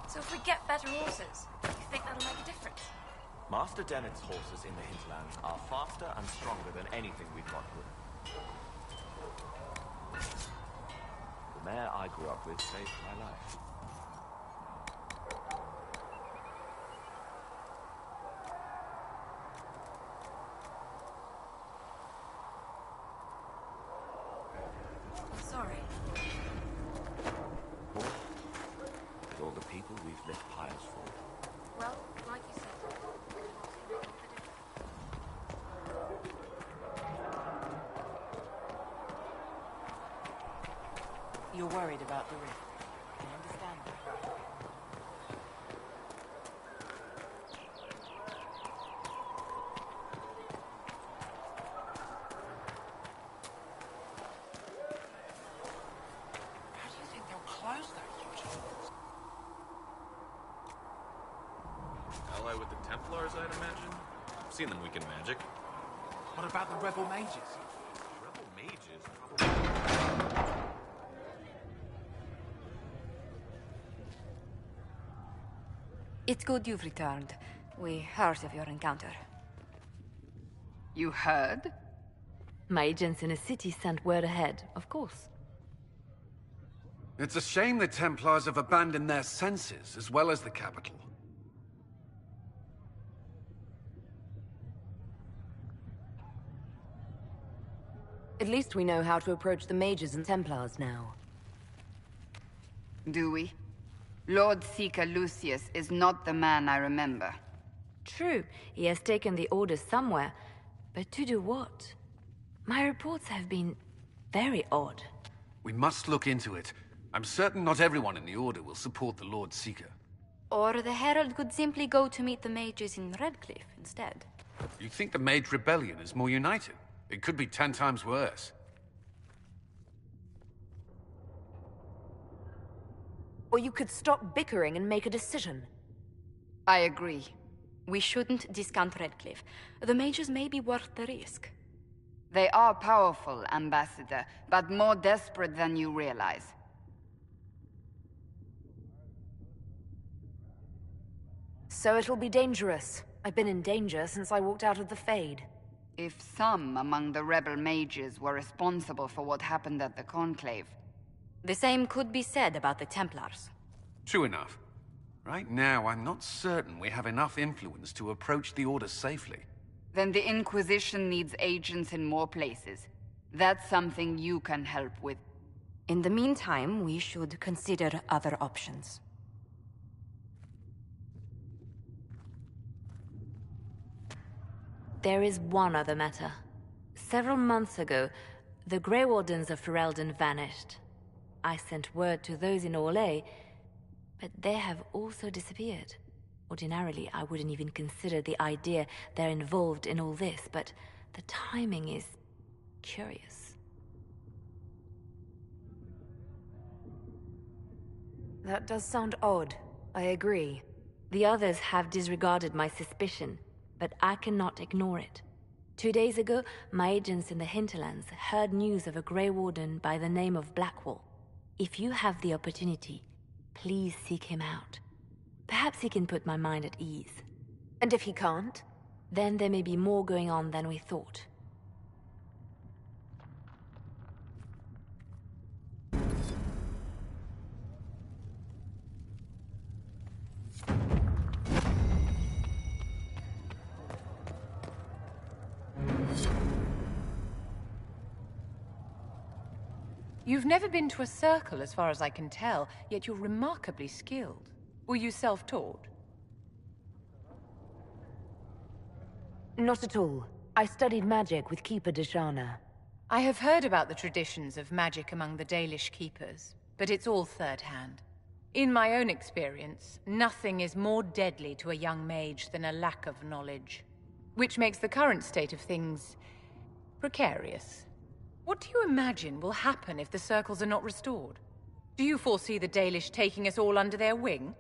Speaker 12: So if we get better horses, you think that'll make a difference?
Speaker 2: Master Dennett's horses in the hinterlands are faster and stronger than anything we've got here. The mare I grew up with saved my life.
Speaker 12: Sorry.
Speaker 2: With all the people we've left pyres for.
Speaker 12: Well, like you said,
Speaker 9: You're worried about the rift. I understand that.
Speaker 8: How do you think they'll close that huge hole?
Speaker 14: Ally with the Templars, I'd imagine. I've seen them weaken magic.
Speaker 8: What about the rebel mages?
Speaker 14: Rebel mages? Probably.
Speaker 3: It's good you've returned. We heard of your encounter.
Speaker 13: You heard?
Speaker 3: My agents in the city sent word ahead, of course.
Speaker 20: It's a shame the Templars have abandoned their senses, as well as the capital.
Speaker 3: At least we know how to approach the Mages and Templars now.
Speaker 13: Do we? Lord Seeker Lucius is not the man I remember.
Speaker 3: True, he has taken the Order somewhere, but to do what? My reports have been very odd.
Speaker 20: We must look into it. I'm certain not everyone in the Order will support the Lord Seeker.
Speaker 3: Or the Herald could simply go to meet the Mages in Redcliffe instead.
Speaker 20: You think the Mage Rebellion is more united? It could be 10 times worse.
Speaker 3: Or you could stop bickering and make a decision.
Speaker 13: I agree.
Speaker 3: We shouldn't discount Redcliffe. The Mages may be worth the risk.
Speaker 13: They are powerful, Ambassador, but more desperate than you realize.
Speaker 3: So it'll be dangerous. I've been in danger since I walked out of the Fade.
Speaker 13: If some among the rebel mages were responsible for what happened at the Conclave...
Speaker 3: The same could be said about the Templars.
Speaker 20: True enough. Right now, I'm not certain we have enough influence to approach the Order safely.
Speaker 13: Then the Inquisition needs agents in more places. That's something you can help with.
Speaker 3: In the meantime, we should consider other options. There is one other matter. Several months ago, the Grey Wardens of Ferelden vanished. I sent word to those in Orlais, but they have also disappeared. Ordinarily, I wouldn't even consider the idea they're involved in all this, but the timing is curious. That does sound odd. I agree. The others have disregarded my suspicion, but I cannot ignore it. 2 days ago, my agents in the hinterlands heard news of a Grey Warden by the name of Blackwall. If you have the opportunity, please seek him out. Perhaps he can put my mind at ease. And if he can't, then there may be more going on than we thought.
Speaker 6: You've never been to a circle, as far as I can tell, yet you're remarkably skilled. Were you self-taught?
Speaker 3: Not at all. I studied magic with Keeper Deshana.
Speaker 6: I have heard about the traditions of magic among the Dalish keepers, but it's all third-hand. In my own experience, nothing is more deadly to a young mage than a lack of knowledge, which makes the current state of things precarious. What do you imagine will happen if the circles are not restored? Do you foresee the Dalish taking us all under their wing?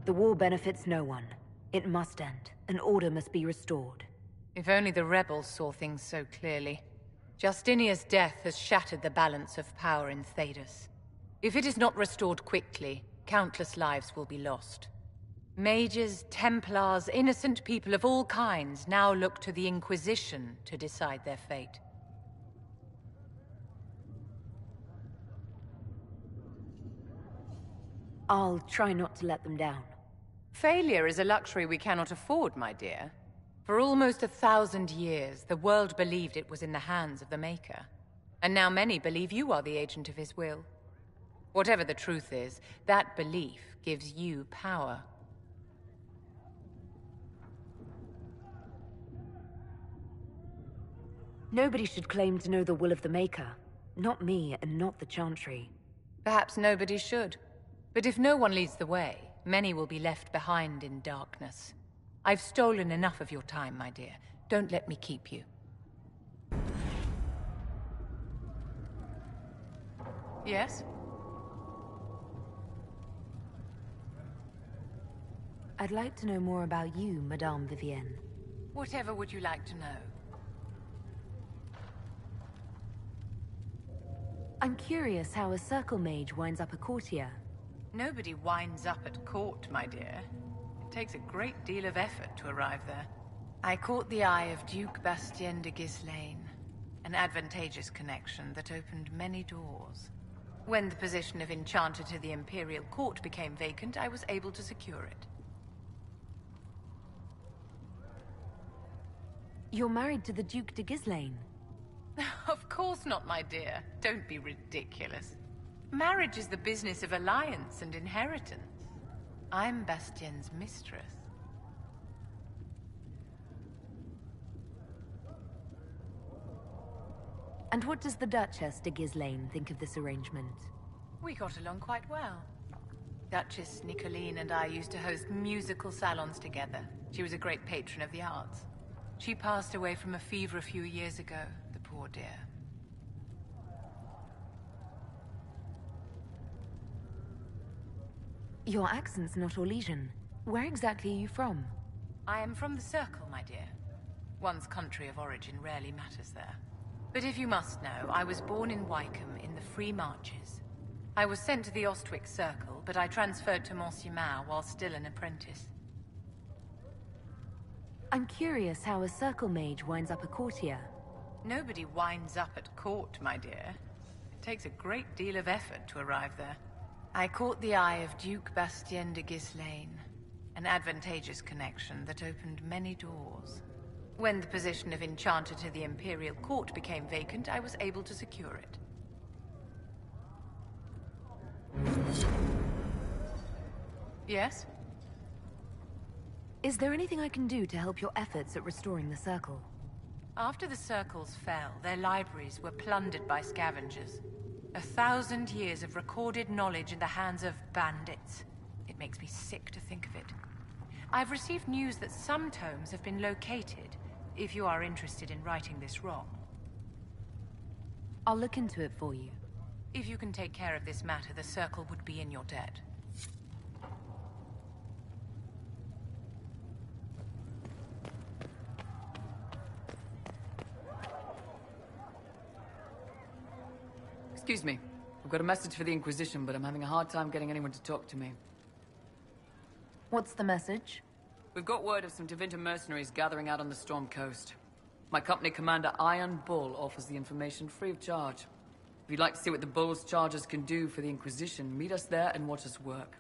Speaker 3: The war benefits no one. It must end. An order must be restored.
Speaker 6: If only the rebels saw things so clearly. Justinia's death has shattered the balance of power in Thedas. If it is not restored quickly, countless lives will be lost. Mages, Templars, innocent people of all kinds now look to the Inquisition to decide their fate.
Speaker 3: I'll try not to let them down.
Speaker 6: Failure is a luxury we cannot afford, my dear. For almost 1,000 years, the world believed it was in the hands of the Maker. And now many believe you are the agent of his will. Whatever the truth is, that belief gives you power.
Speaker 3: Nobody should claim to know the will of the Maker. Not me, and not the Chantry.
Speaker 6: Perhaps nobody should. But if no one leads the way, many will be left behind in darkness. I've stolen enough of your time, my dear. Don't let me keep you. Yes?
Speaker 3: I'd like to know more about you, Madame Vivienne.
Speaker 6: Whatever would you like to know?
Speaker 3: I'm curious how a circle mage winds up a courtier.
Speaker 6: Nobody winds up at court, my dear. It takes a great deal of effort to arrive there. I caught the eye of Duke Bastien de Ghislaine, an advantageous connection that opened many doors. When the position of Enchanter to the Imperial Court became vacant, I was able to secure it.
Speaker 3: You're married to the Duke de Ghislaine?
Speaker 6: Of course not, my dear. Don't be ridiculous. Marriage is the business of alliance and inheritance. I'm Bastien's mistress.
Speaker 3: And what does the Duchess de Ghislaine think of this arrangement?
Speaker 6: We got along quite well. Duchess Nicoline and I used to host musical salons together. She was a great patron of the arts. She passed away from a fever a few years ago, the poor dear.
Speaker 3: Your accent's not Orlesian. Where exactly are you from?
Speaker 6: I am from the Circle, my dear. One's country of origin rarely matters there. But if you must know, I was born in Wycombe in the Free Marches. I was sent to the Ostwick Circle, but I transferred to Monsieur while still an apprentice.
Speaker 3: I'm curious how a circle mage winds up a courtier.
Speaker 6: Nobody winds up at court, my dear. It takes a great deal of effort to arrive there. I caught the eye of Duke Bastien de Ghislaine, an advantageous connection that opened many doors. When the position of Enchanter to the Imperial Court became vacant, I was able to secure it. Yes?
Speaker 3: Is there anything I can do to help your efforts at restoring the Circle?
Speaker 6: After the Circles fell, their libraries were plundered by scavengers. 1,000 years of recorded knowledge in the hands of bandits. It makes me sick to think of it. I've received news that some tomes have been located, if you are interested in righting this wrong.
Speaker 3: I'll look into it for you.
Speaker 6: If you can take care of this matter, the Circle would be in your debt.
Speaker 16: Excuse me. I've got a message for the Inquisition, but I'm having a hard time getting anyone to talk to me.
Speaker 3: What's the message?
Speaker 16: We've got word of some Tevinter mercenaries gathering out on the Storm Coast. My company commander, Iron Bull, offers the information free of charge. If you'd like to see what the Bull's charges can do for the Inquisition, meet us there and watch us work.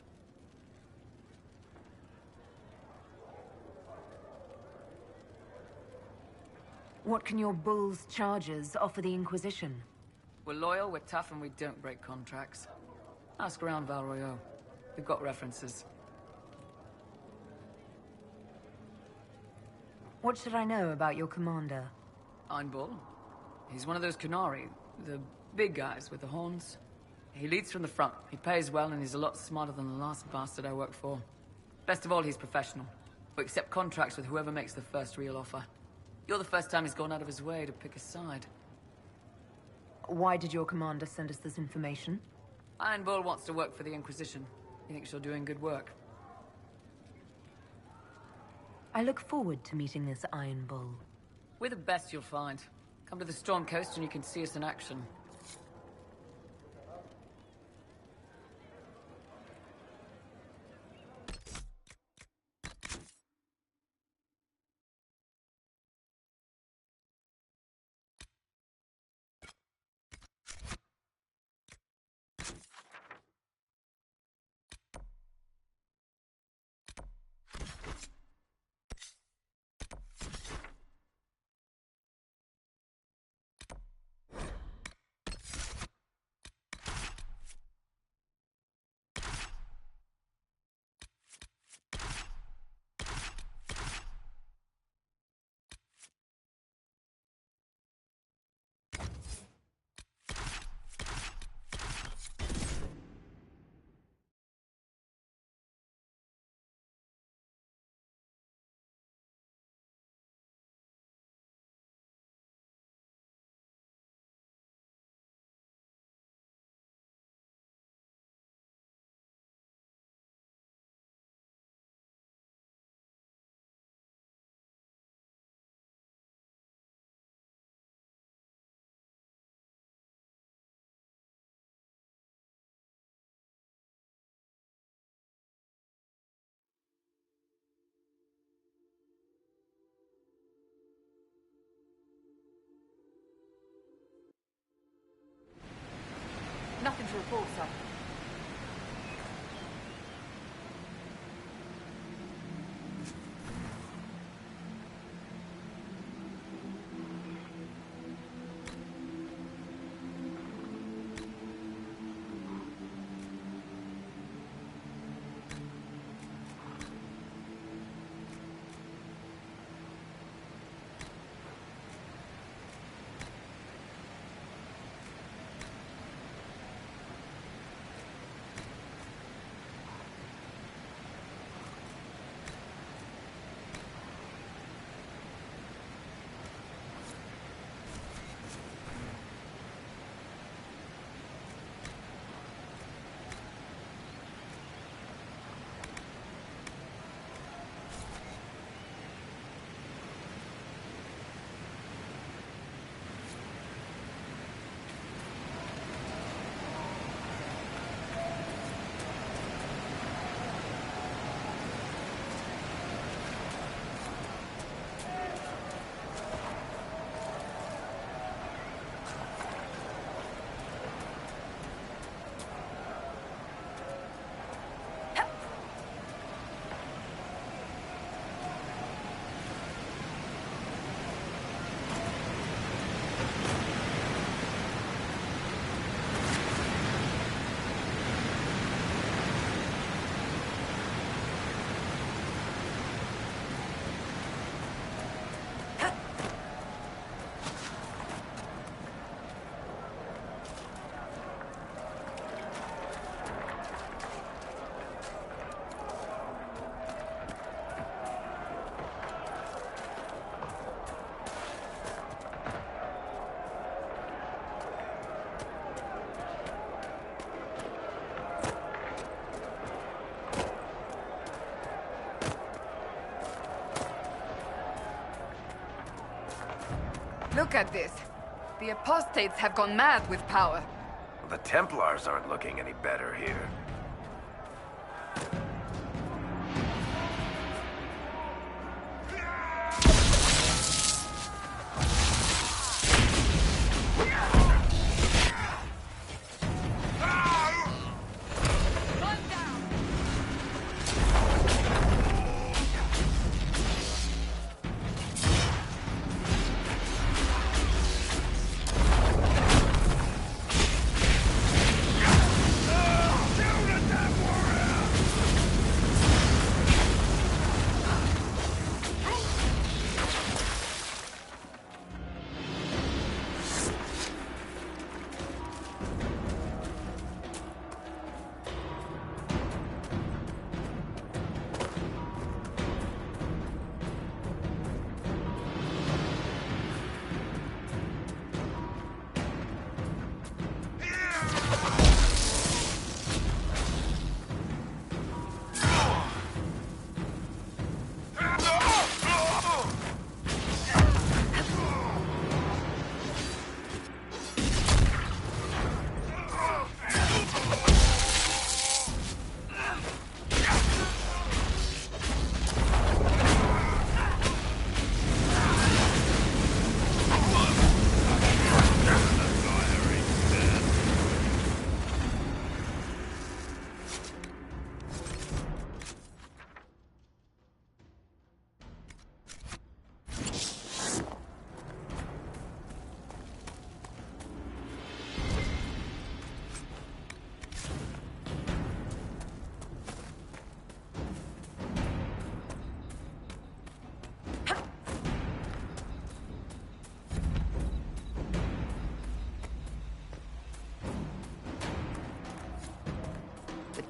Speaker 3: What can your Bull's charges offer the Inquisition?
Speaker 16: We're loyal, we're tough, and we don't break contracts. Ask around Val Royeaux. We've got references.
Speaker 3: What should I know about your commander?
Speaker 16: Iron Bull. He's one of those Qunari, the big guys with the horns. He leads from the front. He pays well, and he's a lot smarter than the last bastard I worked for. Best of all, he's professional. We accept contracts with whoever makes the first real offer. You're the first time he's gone out of his way to pick a side.
Speaker 23: Why did your commander send us this information?
Speaker 16: Iron Bull wants to work for the Inquisition. He thinks you're doing good work.
Speaker 23: I look forward to meeting this Iron Bull.
Speaker 16: We're the best you'll find. Come to the Storm Coast and you can see us in action.
Speaker 23: Nothing to report, sir.
Speaker 13: Look at this. The apostates have gone mad with power.
Speaker 1: The Templars aren't looking any better here.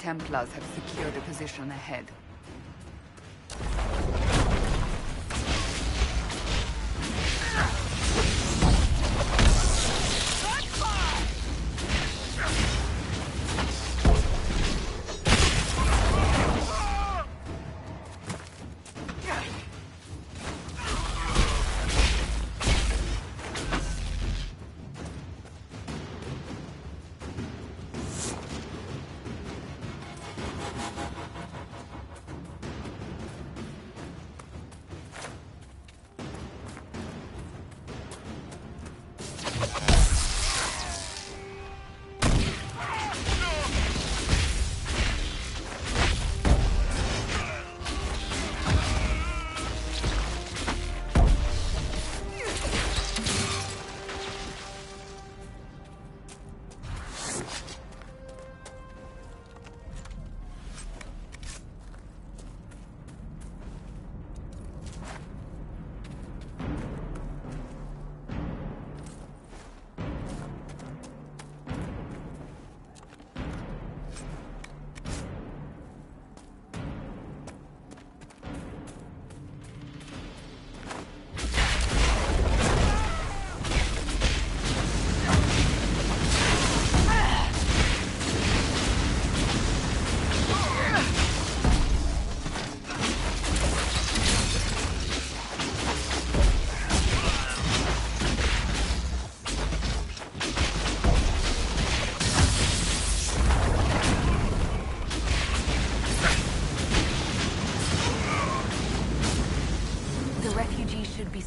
Speaker 13: Templars have secured a position ahead.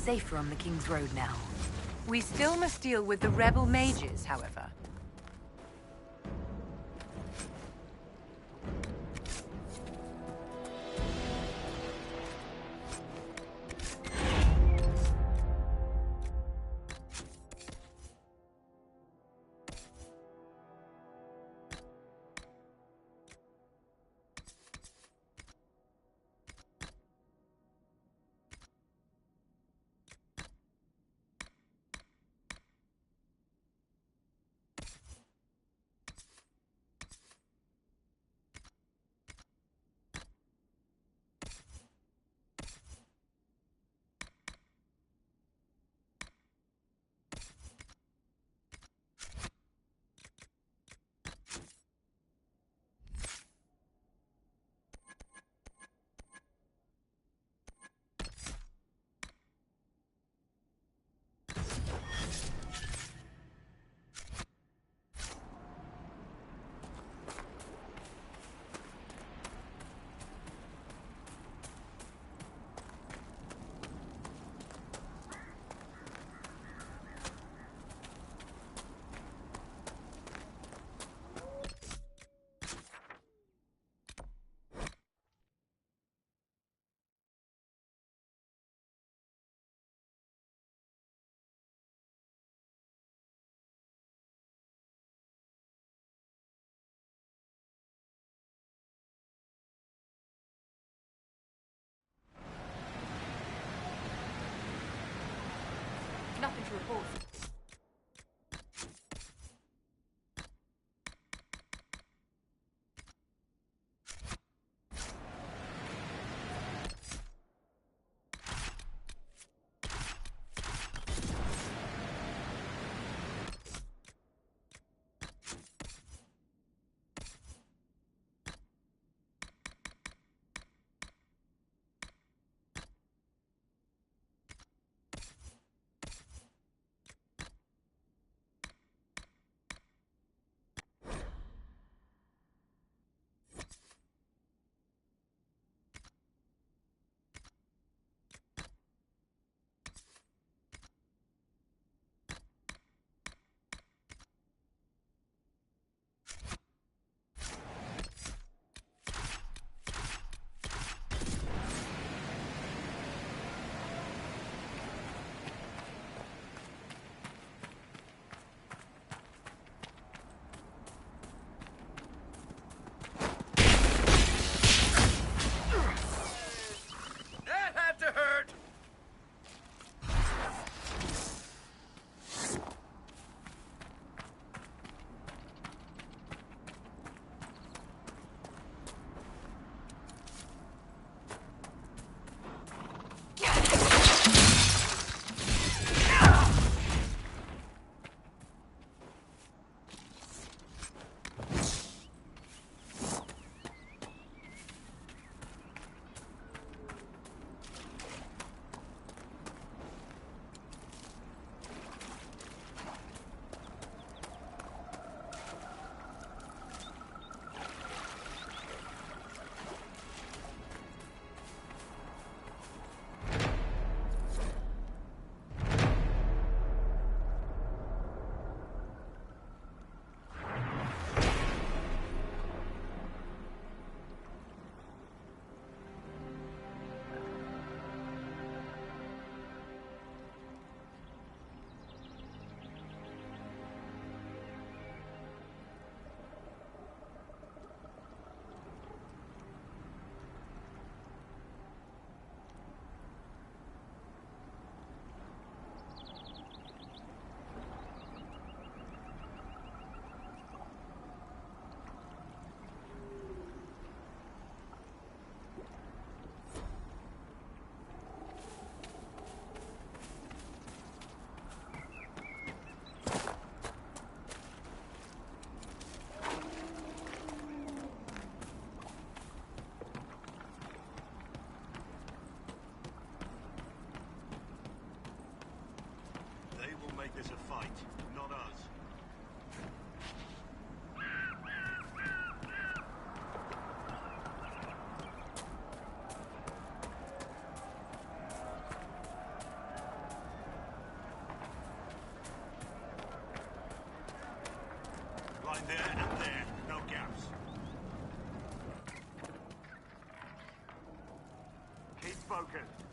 Speaker 3: Safer on the King's Road now.
Speaker 6: We still must deal with the rebel mages, however.
Speaker 3: Nothing to report.
Speaker 8: make this a fight, not us. Line there and there, no gaps. Keep focused.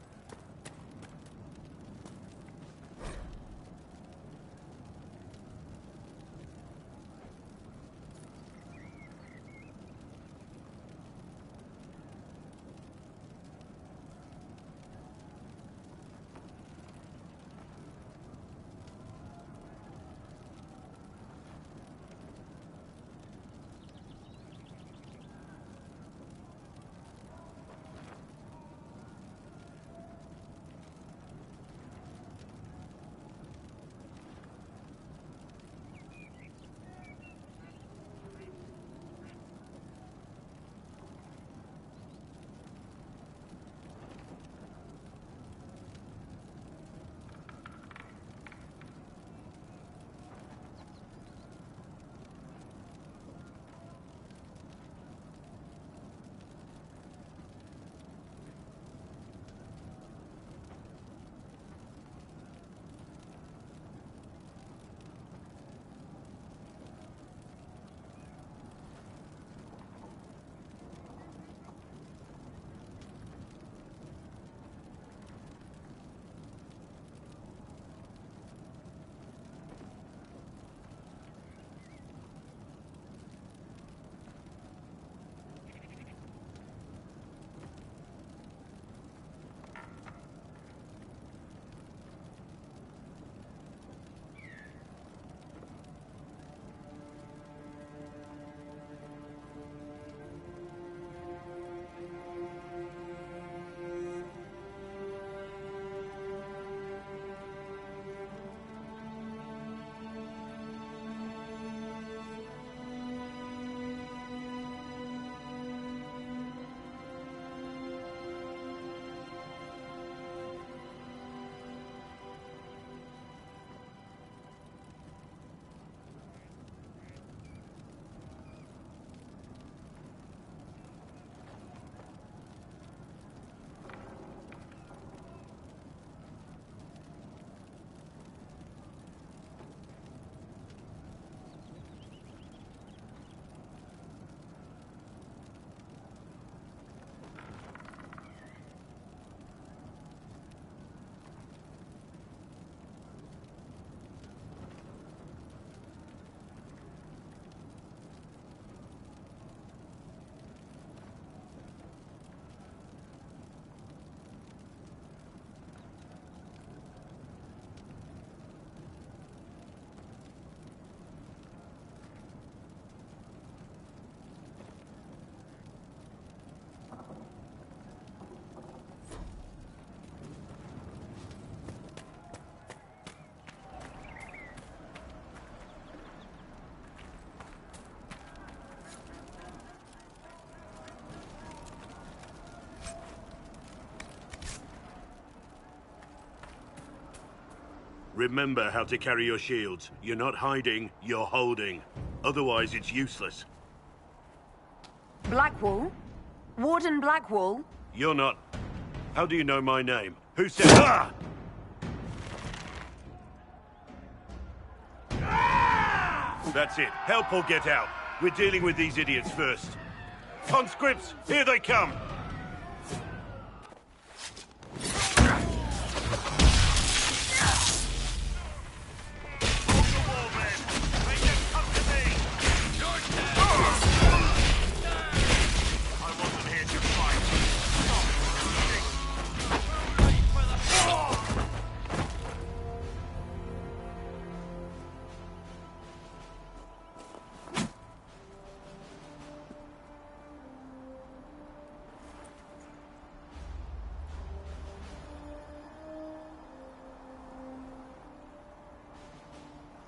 Speaker 7: Remember how to carry your shields. You're not hiding, you're holding. Otherwise, it's useless.
Speaker 3: Blackwall? Warden Blackwall?
Speaker 7: You're not... How do you know my name? Who said... Ah! That's it. Help or get out. We're dealing with these idiots first. Conscripts, here they come!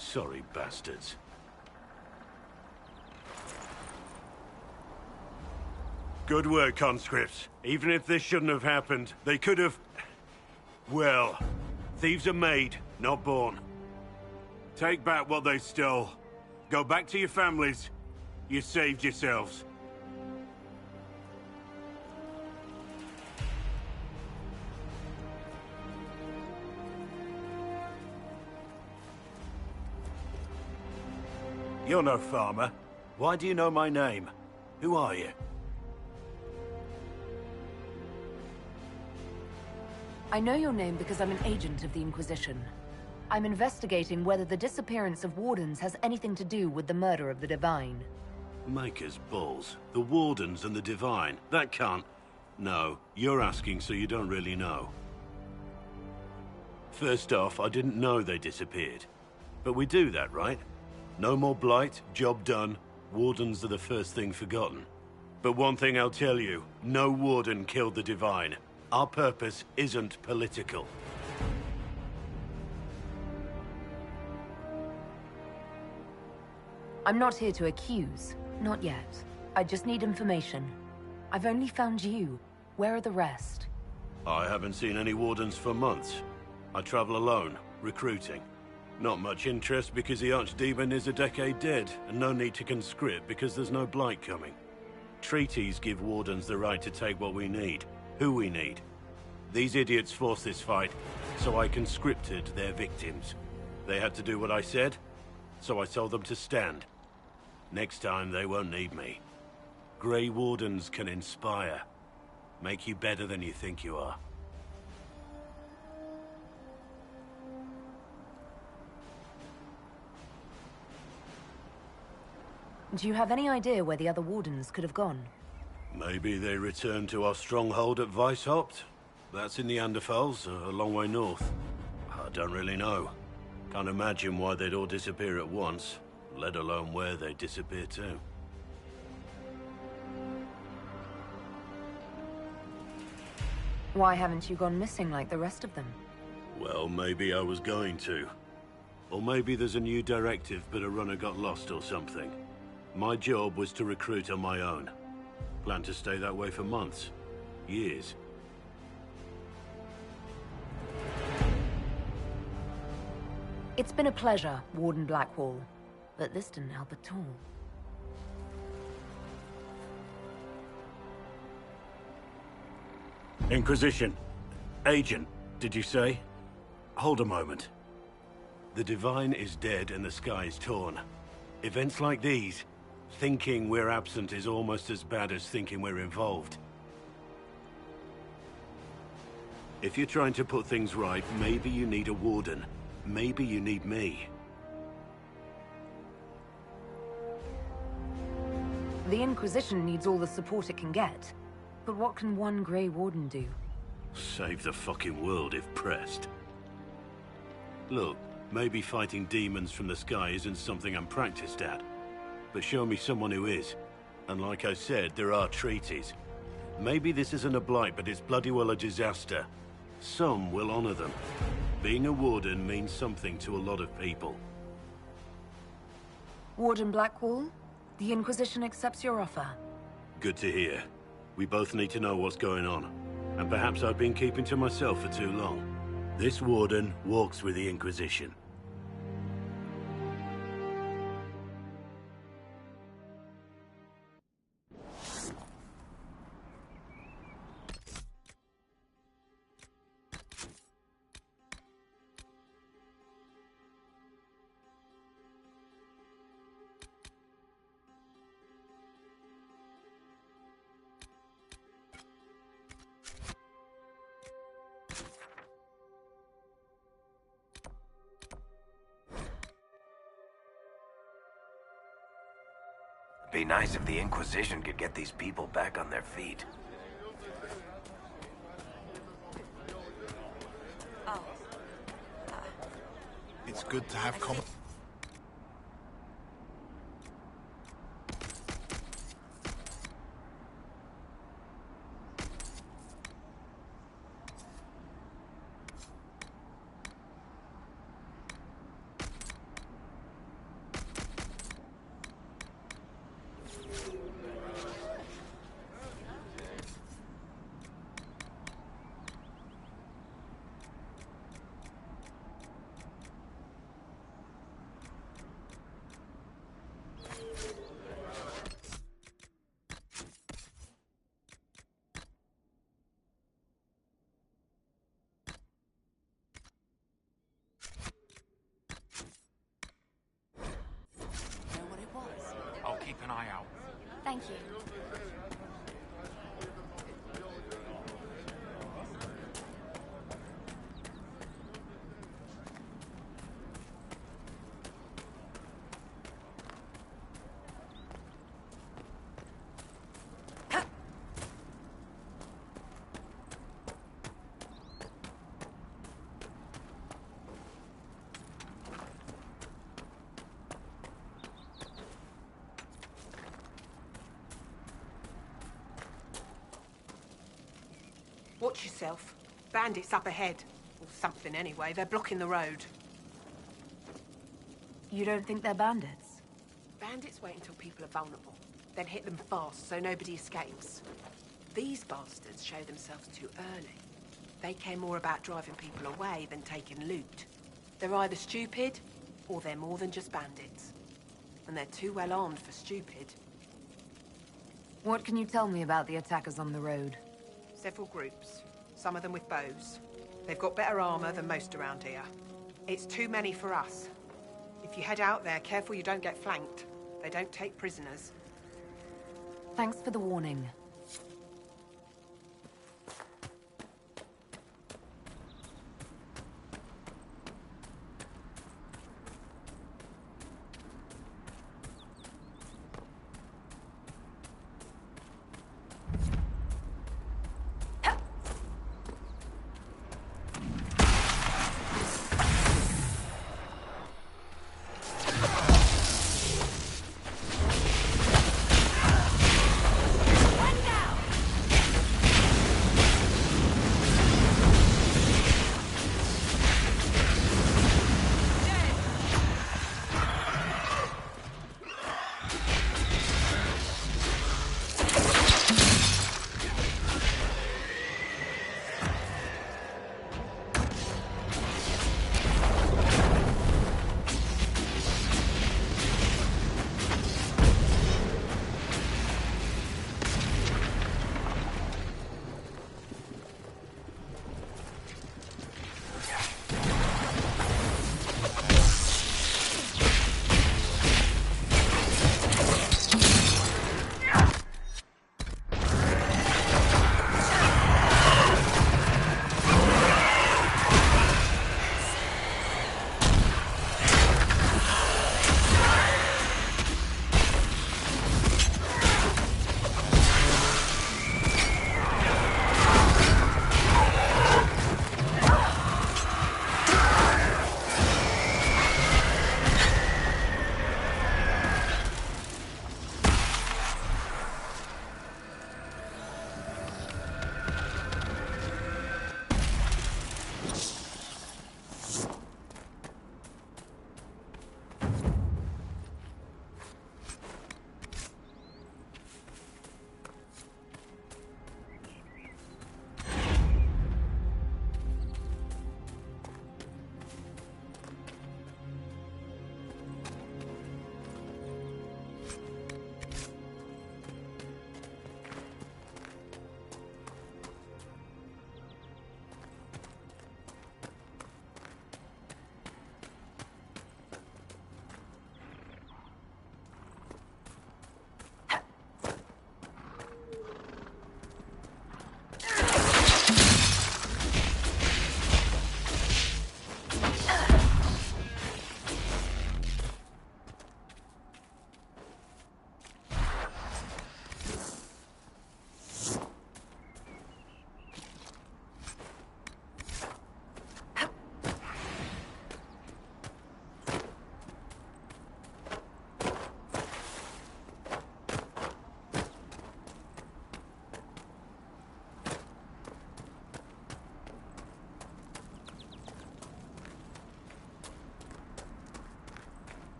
Speaker 7: Sorry, bastards. Good work, conscripts. Even if this shouldn't have happened, they could have... Well, thieves are made, not born. Take back what they stole. Go back to your families. You saved yourselves. You're no farmer. Why do you know my name? Who are you?
Speaker 3: I know your name because I'm an agent of the Inquisition. I'm investigating whether the disappearance of Wardens has anything to do with the murder of the Divine.
Speaker 15: Maker's balls. The Wardens and the Divine. That can't... No, you're asking so you don't really know. First off, I didn't know they disappeared. But we do that, right? No more blight, job done. Wardens are the first thing forgotten. But one thing I'll tell you, no Warden killed the Divine. Our purpose isn't political.
Speaker 3: I'm not here to accuse. Not yet. I just need information. I've only found you. Where are the rest?
Speaker 15: I haven't seen any Wardens for months. I travel alone, recruiting. Not much interest because the Archdemon is a decade dead, and no need to conscript because there's no blight coming. Treaties give Wardens the right to take what we need, who we need. These idiots forced this fight, so I conscripted their victims. They had to do what I said, so I told them to stand. Next time, they won't need me. Grey Wardens can inspire. Make you better than you think you are.
Speaker 3: Do you have any idea where the other Wardens could have gone?
Speaker 15: Maybe they returned to our stronghold at Weishaupt? That's in the Anderfels, a long way north. I don't really know. Can't imagine why they'd all disappear at once, let alone where they'd disappear to.
Speaker 3: Why haven't you gone missing like the rest of them?
Speaker 15: Well, maybe I was going to. Or maybe there's a new directive, but a runner got lost or something. My job was to recruit on my own. Plan to stay that way for months. Years.
Speaker 3: It's been a pleasure, Warden Blackwall. But this didn't help at all.
Speaker 15: Inquisition. Agent, did you say? Hold a moment. The Divine is dead and the sky is torn. Events like these, thinking we're absent is almost as bad as thinking we're involved. If you're trying to put things right, maybe you need a Warden. Maybe you need me.
Speaker 3: The Inquisition needs all the support it can get. But what can one Grey Warden do?
Speaker 15: Save the fucking world if pressed. Look, maybe fighting demons from the sky isn't something I'm practiced at. But show me someone who is. And like I said, there are treaties. Maybe this isn't a blight, but it's bloody well a disaster. Some will honor them. Being a Warden means something to a lot of people.
Speaker 3: Warden Blackwall, the Inquisition accepts your offer.
Speaker 15: Good to hear. We both need to know what's going on. And perhaps I've been keeping to myself for too long. This Warden walks with the Inquisition.
Speaker 1: Be nice if the Inquisition could get these people back on their feet.
Speaker 8: It's good to have common...
Speaker 4: Watch yourself. Bandits up ahead. Or something anyway. They're blocking the road.
Speaker 3: You don't think they're bandits?
Speaker 4: Bandits wait until people are vulnerable. Then hit them fast so nobody escapes. These bastards show themselves too early. They care more about driving people away than taking loot. They're either stupid, or they're more than just bandits. And they're too well armed for stupid.
Speaker 3: What can you tell me about the attackers on the road?
Speaker 4: Several groups, some of them with bows. They've got better armor than most around here. It's too many for us. If you head out there, careful you don't get flanked. They don't take prisoners.
Speaker 3: Thanks for the warning.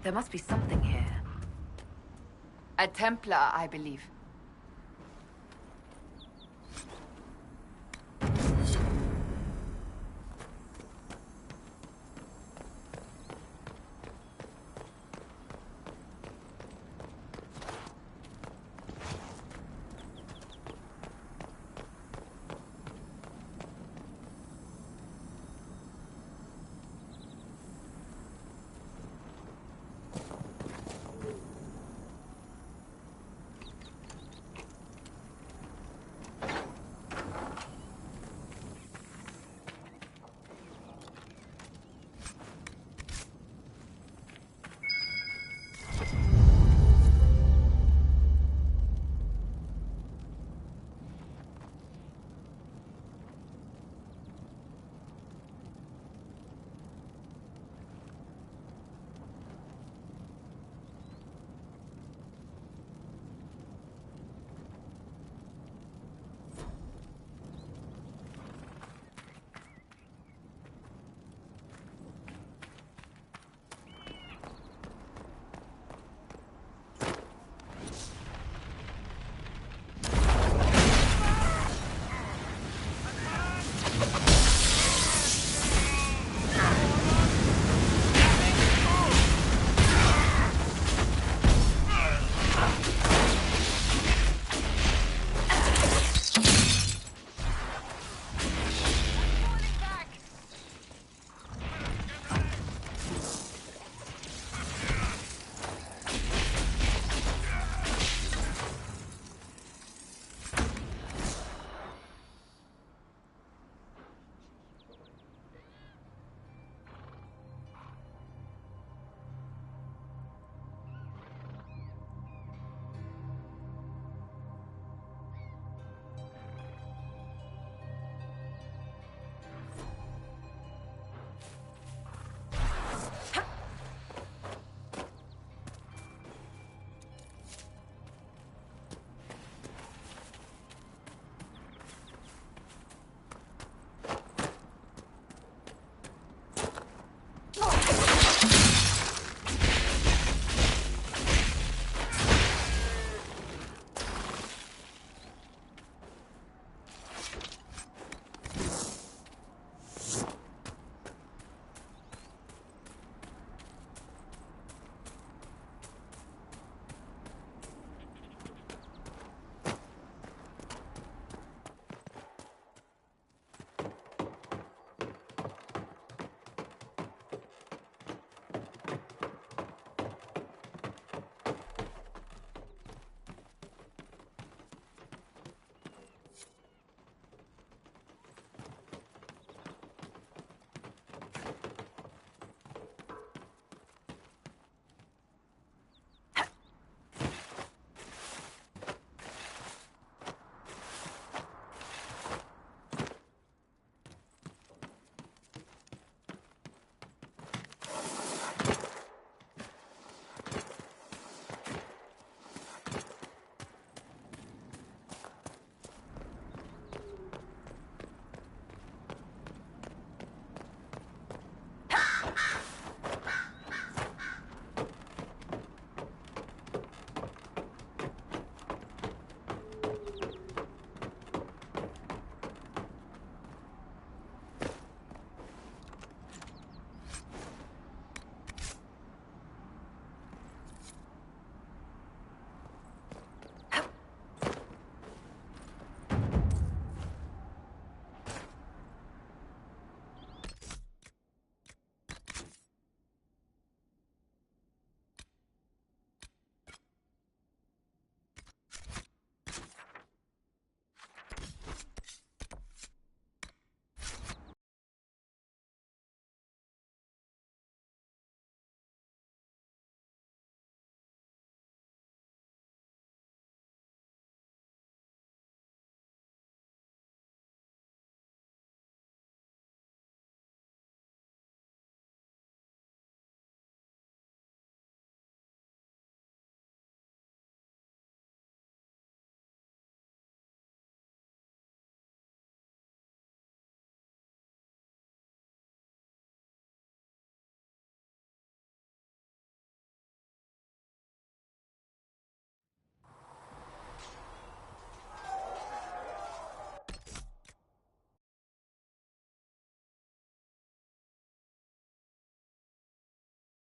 Speaker 3: There must be something here.
Speaker 13: A Templar, I believe.